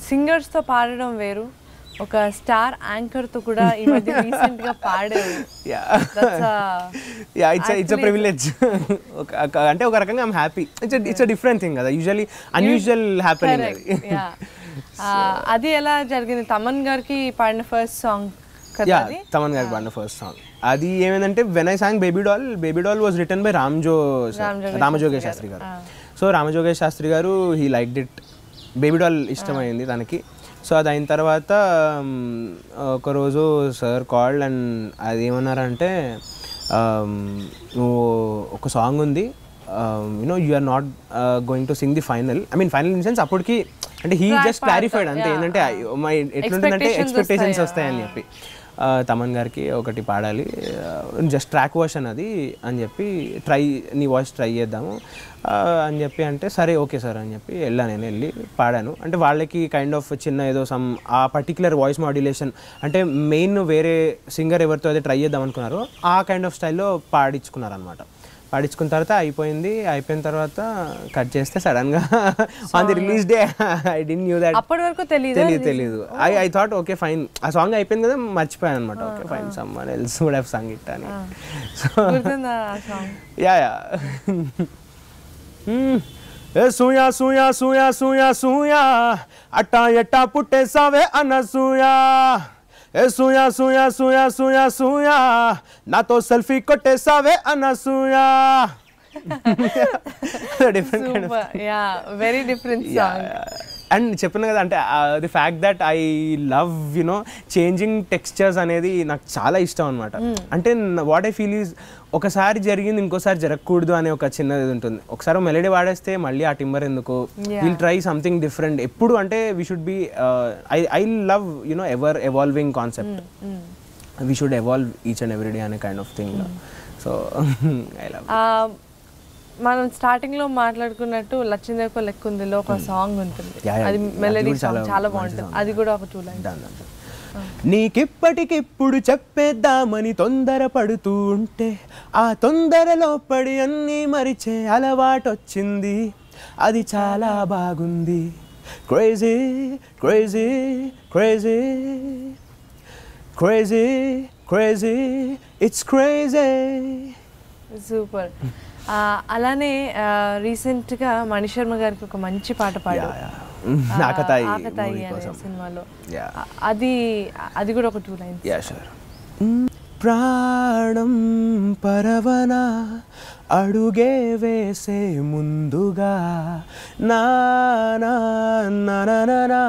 సింగర్స్తో పాడడం వేరు, ఒక స్టార్ యాంకర్తో కూడా ఈ మధ్య రీసెంట్గా పాడారు. It's a privilege. అంటే ఒక రకంగా I'm happy. It's a different thing కదా, యూజువల్లీ అన్యూజువల్ హ్యాపెనింగ్ అది. అది ఎలా జరిగింది? తమన్ గారికి పాడిన ఫస్ట్ సాంగ్ కదా? తమన్ గారికి పాడిన ఫస్ట్ సాంగ్ అది ఏమైందంటే, when I sang baby doll was written by Ramajogesh Shastri garu. So Ramajogesh Shastri garu he liked it, baby doll ఇష్టమైంది తనకి. సో అది అయిన తర్వాత ఒకరోజు సార్ కాల్డ్ అండ్ అది ఏమన్నారంటే, నువ్వు ఒక సాంగ్ ఉంది, you know you are not going to sing the final. I mean final in sense అప్పటికి అంటే హీ జస్ట్ క్లారిఫైడ్ అంతే, ఏంటంటే ఎట్లుంటుందంటే ఎక్స్పెక్టేషన్స్ వస్తాయని చెప్పి, తమన్ గారికి ఒకటి పాడాలి, జస్ట్ ట్రాక్ వర్షన్ అది అని చెప్పి, నీ వాయిస్ ట్రై చేద్దాము అని చెప్పి అంటే, సరే ఓకే సార్ అని చెప్పి నేను వెళ్ళి పాడాను. అంటే వాళ్ళకి కైండ్ ఆఫ్ చిన్న ఏదో సమ్ ఆ పర్టికులర్ వాయిస్ మాడ్యులేషన్, అంటే మెయిన్ వేరే సింగర్ ఎవరితో అయితే ట్రై చేద్దాం అనుకున్నారో ఆ కైండ్ ఆఫ్ స్టైల్లో పాడించుకున్నారు అనమాట. పాడించుకున్న తర్వాత అయిపోయిన తర్వాత కట్ చేస్తే సడన్గా on the release day I didn't knew that. అప్పటి వరకు తెలియదు. ఐ థాట్ ఓకే ఫైన్, ఆ సాంగ్ అయిపోయింది కదా, మర్చిపోయాను అనమాట. Okay fine, someone else would have sung it అని. సూయా సూయా సూయా సూయా సూయా అట్టా ఎట్టా పుట్టేసావే అనసూయా, సూయా సూయా సూయా సూయా సూయా నాతో సెల్ఫీ కొట్టేసావే Anasuya. Very different song. And చెప్పిన కదా, అంటే the fact that I love you know changing textures అనేది నాకు చాలా ఇష్టం అనమాట. అంటే వాట్ ఐ ఫీల్ ఈజ్, ఒకసారి జరిగింది ఇంకోసారి జరగకూడదు అనే ఒక చిన్నది ఉంటుంది. ఒకసారి మెలడీ వాడేస్తే మళ్ళీ ఆ టింబర్ ఎందుకు, విల్ ట్రై సంథింగ్ డిఫరెంట్ ఎప్పుడు. అంటే we should be, I love you know ever evolving concept, we should evolve each and every day అనే kind of thing. So I love. మనం స్టార్టింగ్ లో మాట్లాడుకున్నట్టు లచ్చిందేవకో లెక్కుందిలో ఒక సాంగ్ ఉంటుంది, అది మెలడీ సాంగ్ చాలా బాగుంటుంది, అది కూడా ఒక 2 lines. నీకిప్పటికిప్పుడు చెప్పేద్దామని తొందర పడుతూ ఉంటే, ఆ తొందరలో పడి అన్నీ మరిచే అలవాటొచ్చింది, అది చాలా బాగుంది. Crazy crazy crazy crazy crazy it's crazy. Super. అలానే రీసెంట్గా మణిశర్మ గారికి ఒక మంచి పాట పాడారు, ఆకతాయి అనే సినిమాలో. అది కూడా ఒక 2 lines. ప్రాణం పరవన అడుగే వేసే ముందుగా నానా ననననా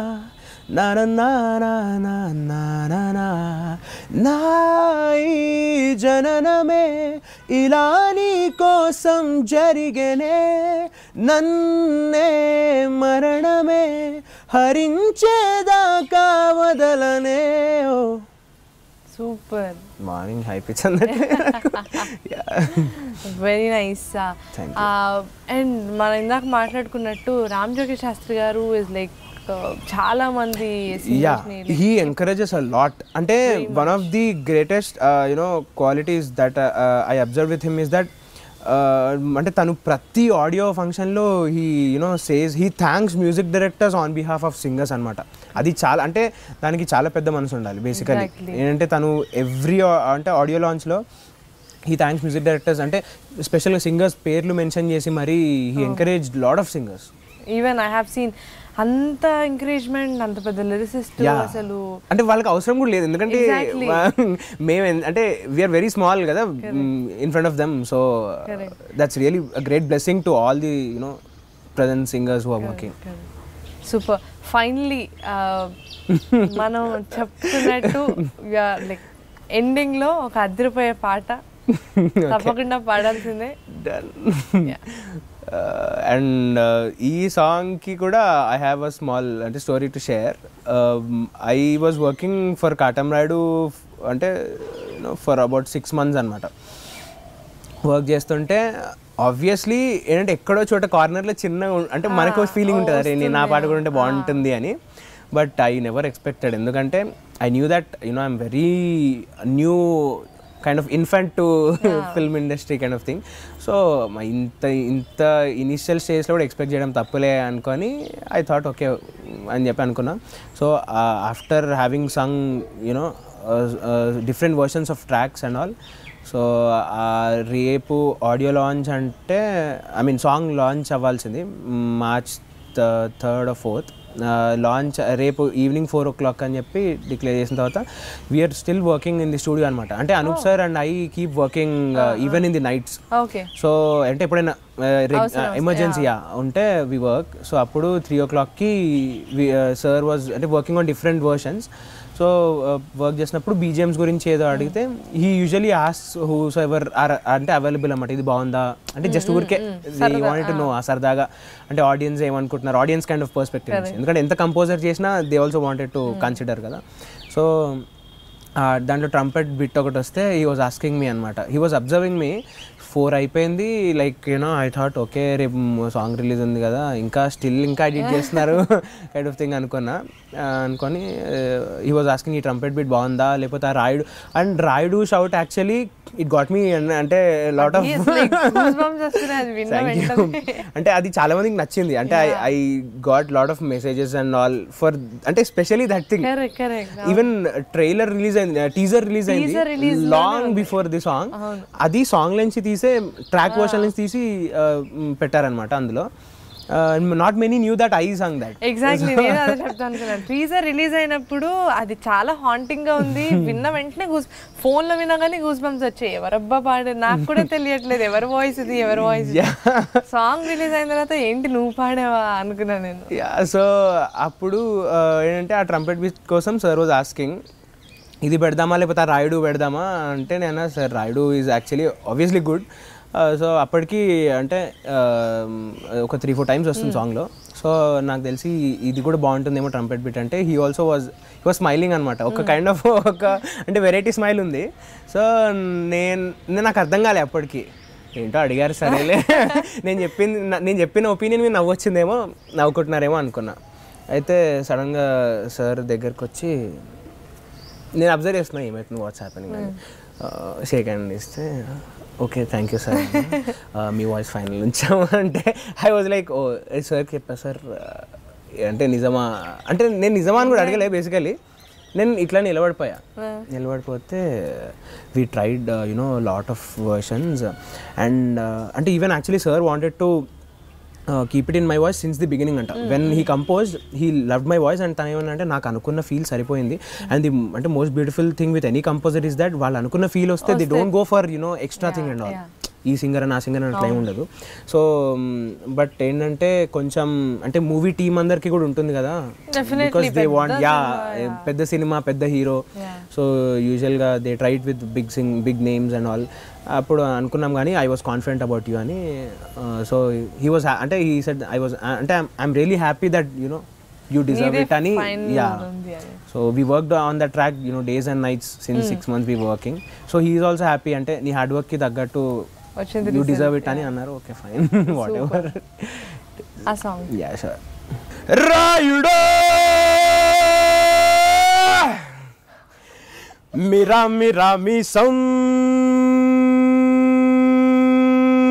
నా జననమే ఇలా నీ కోసం జరిగనే, నన్నే మరణమే హరించేదాకా వదలనే. సూపర్. మార్నింగ్ హై పిచ్ అన్నట్టు. Very nice. అండ్ మనం ఇందాక మాట్లాడుకున్నట్టు రామజోగేష్ శాస్త్రి గారు ఇస్ లైక్ చాలా మంది he encourages a lot. అంటే one of the greatest qualities that I observe with him is that అంటే తను ప్రతి ఆడియో ఫంక్షన్లో he thanks music directors on behalf of singers అనమాట. అది చాలా, అంటే దానికి చాలా పెద్ద మనసు ఉండాలి బేసికలీ. ఏంటంటే తను ఎవ్రీ అంటే audio లాంచ్లో he thanks music directors, అంటే స్పెషల్గా సింగర్స్ పేర్లు మెన్షన్ చేసి మరి he encouraged lot of singers. Even I have seen అంత ఎంకరేజ్మెంట్, అంత పెద్ద లిరిసిస్ట్ అసలు అంటే వాళ్ళకి అవసరం కూడా లేదు, ఎందుకంటే మేము అంటే వీఆర్ వెరీ స్మాల్ కదా in front of them. So that's really a great blessing to all the present singers who are working. Super. Finally మనం చెప్తున్నట్టు లైక్ ఎండింగ్ లో ఒక అదిరిపోయే పాట తప్పకుండా పాడాల్సిందే. అండ్ ఈ సాంగ్కి కూడా ఐ హ్యావ్ అ స్మాల్ అంటే story to share. I was working for Katamarayudu అంటే ఫర్ అబౌట్ 6 months అనమాట. వర్క్ చేస్తుంటే ఆబ్వియస్లీ ఏంటంటే ఎక్కడో చోట కార్నర్లో చిన్న అంటే మనకు ఫీలింగ్ ఉంటుంది, అరే నేను నా పాట కూడా ఉంటే బాగుంటుంది అని. బట్ ఐ నెవర్ ఎక్స్పెక్టెడ్, ఎందుకంటే I knew that I'm very new kind of infant to film industry kind of thing. So ఇంత ఇనిషియల్ స్టేజ్లో కూడా ఎక్స్పెక్ట్ చేయడం తప్పులే అనుకొని ఐ థాట్ ఓకే అని చెప్పి అనుకున్నా. So after having sung different versions of tracks and all, so రేపు ఆడియో లాంచ్ అంటే ఐ మీన్ సాంగ్ లాంచ్ అవ్వాల్సింది March 3rd or 4th. Launch రేపు ఈవినింగ్ 4 o'clock అని చెప్పి డిక్లేర్ చేసిన తర్వాత we are still working in the studio అనమాట. అంటే Anoop sir and I keep working even in the nights. So అంటే ఎప్పుడైనా ఎమర్జెన్సీ ఉంటే వి వర్క్. సో అప్పుడు 3 o'clockకి సార్ వాజ్ అంటే working on different versions. So work చేసినప్పుడు బీజిఎమ్స్ గురించి ఏదో అడిగితే he usually asks who's ever are అంటే అవైలబుల్ అన్నమాట, ఇది బాగుందా అంటే జస్ట్ ఊరికే వాంటెడ్ టు నో సరదాగా అంటే ఆడియన్స్ ఏమనుకుంటున్నారు, ఆడియన్స్ కైండ్ ఆఫ్ పర్స్పెక్టివ్ నుంచి. ఎందుకంటే ఎంత కంపోజర్ చేసినా they also wanted to consider కదా. సో దాంట్లో ట్రంపెట్ బిట్ ఒకటి వస్తే హీ వాజ్ ఆస్కింగ్ మీ అనమాట, హీ వాజ్ అబ్జర్వింగ్ మీ. 4 అయిపోయింది, లైక్ ఐ థాట్ ఓకే రేపు సాంగ్ రిలీజ్ ఉంది కదా, ఇంకా స్టిల్ ఇంకా ఎడిట్ చేస్తున్నారు కైండ్ ఆఫ్ థింగ్ అనుకొని హీ వాజ్ ఆస్కింగ్ ఈ ట్రంపెట్ బిట్ బాగుందా లేకపోతే ఆ రాయుడు. అండ్ Rayudu shout actually it got me అంటే లాట్ ఆఫ్ అంటే అది చాలా మందికి నచ్చింది. అంటే I got lot of messages and all for అంటే specially that thing. Even trailer release అయింది, టీజర్ రిలీజ్ అయింది లాంగ్ బిఫోర్ ది సాంగ్. అది సాంగ్ నుంచి తీసే ట్రాక్ వర్షన్ నుంచి తీసి పెట్టారనమాట అందులో. Not many knew that I song that. Exactly నేను అదే చెప్తాను అనుకున్నాను. టీజర్ రిలీజ్ అయినప్పుడు అది చాలా హాంటింగ్ గా ఉంది, విన్న వెంటనే ఫోన్ లో వినగానే గూస్ బంప్స్ వచ్చాయి. ఎవరబ్బా పాడే నాకు కూడా తెలియట్లేదు ఎవరి వాయిస్ ఇది ఎవరి వాయిస్. సాంగ్ రిలీజ్ అయిన తర్వాత ఏంటి నువ్వు పాడావా అనుకున్నాను నేను. సో అప్పుడు ఏంటంటే ఆ ట్రంపెట్ బీట్ కోసం సార్ వాజ్ ఆస్కింగ్ ఇది పెడదామా లేకపోతే ఆ రాయుడు పెడదామా అంటే నేను sir Rayudu is actually obviously good. So అప్పటికి అంటే ఒక 3-4 times వస్తుంది సాంగ్లో. సో నాకు తెలిసి ఇది కూడా బాగుంటుందేమో ట్రంపెట్ బిట్ అంటే హీ వాజ్ స్మైలింగ్ అనమాట. ఒక కైండ్ ఆఫ్ ఒక అంటే వెరైటీ స్మైల్ ఉంది. సో నాకు అర్థం కాలే అప్పటికి, ఏంటో అడిగారు సరేలే నేను చెప్పిన ఒపీనియన్ మీద నవ్వొచ్చిందేమో నవ్వుకుంటున్నారేమో అనుకున్నా. అయితే సడన్గా సార్ దగ్గరికి వచ్చి నేను అబ్జర్వ్ చేస్తున్నా ఏమవుతుంది వాట్స్ హ్యాపెనింగ్ అని, షేక్ హ్యాండ్ ఇస్తే ఓకే థ్యాంక్ యూ సార్ మీ వాయిస్ ఫైనల్ ఉంచాము అంటే I was like oh sir చెప్పా సార్ అంటే నిజమా అంటే నేను నిజమా అని కూడా అడగలే. బేసికలీ నేను ఇట్లా నిలబడిపోతే we tried lot of versions and అంటే even actually sir wanted to keep it in my voice since the beginning అంట. When he composed he loved my voice and తను ఏమన్నా నాకు అనుకున్న ఫీల్ సరిపోయింది. అండ్ ది అంటే most beautiful thing with any composer is that వాళ్ళు అనుకున్న ఫీల్ వస్తే the don't go for extra thing and all. ఈ సింగర్ అని ఆ సింగర్ అని అట్లా ఏమి ఉండదు. సో బట్ ఏంటంటే కొంచెం అంటే మూవీ టీమ్ అందరికి కూడా ఉంటుంది కదా, బికాస్ దే వాంట్ పెద్ద సినిమా పెద్ద హీరో. సో యూజువల్గా they tried with big names and all. అప్పుడు అనుకున్నాం కానీ I was confident about you అని. సో హీ వాజ్ అంటే హీ సెడ్ ఐ వాజ్ అంటే I'm really happy that you deserve it ani. Yeah, so we worked on the track days and nights since 6 months we working. So he is also happy ante nee hard work ki taggattu you deserve it ani annaru. Okay fine whatever a song. Yeah sure. Rayudo mira mi sam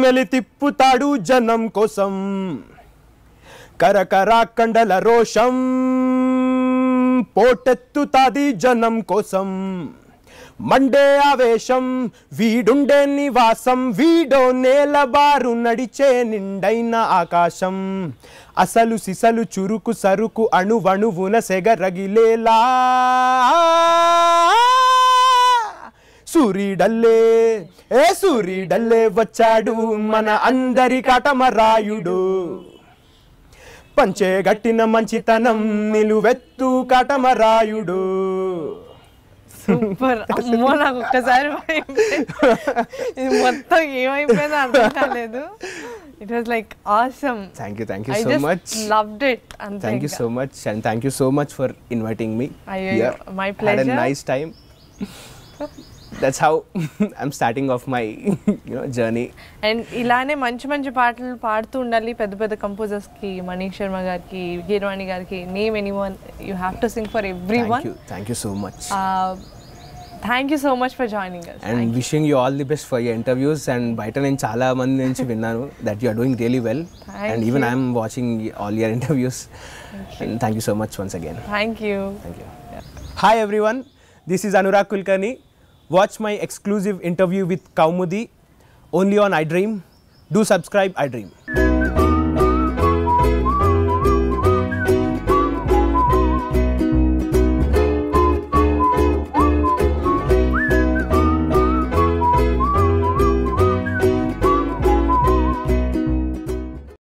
meli tipputadu janam kosam కరకరా కండల రోషం పోటెత్తుతాది జనం కోసం మండే ఆవేశం వీడుండే నివాసం వీడో నేలబారు నడిచే నిండైన ఆకాశం అసలు సిసలు చురుకు సరుకు అణువణువున సెగరగిలేలా సూరీడల్లే వచ్చాడు మన అందరి కాటమరాయుడు పంచే గట్టిన మంచితనం నిలువెత్తు కాటమరాయుడు. సూపర్. అమ్మో నాకు ఒక్కసారి ఇది మొత్తం ఏమైపోయిందో అర్థం కాలేదు. It was like awesome. Thank you I so just much. loved it. And Thank you so much, and thank you so much for inviting me. Ayyo, my Had pleasure. a nice time. That's how I'm starting off my journey. And ఇలానే మంచి మంచి పాటలు పాడుతూ ఉండాలి పెద్ద పెద్ద కంపోజర్స్కి, మనీష్ శర్మ గారికి, కీరవాణి గారికి, name anyone, you have to sing for everyone. Thank you so much. Thank you so much for joining us. And wishing you all the best for your interviews. And బయట నేను చాలా మంది నుంచి విన్నాను that you are doing really well. Thank And even you. I'm watching all your interviews. And thank you so much once again. Thank you. Thank you. Hi everyone, this is Anurag Kulkarni. Watch my exclusive interview with Kaumudi only on iDream. Do subscribe iDream.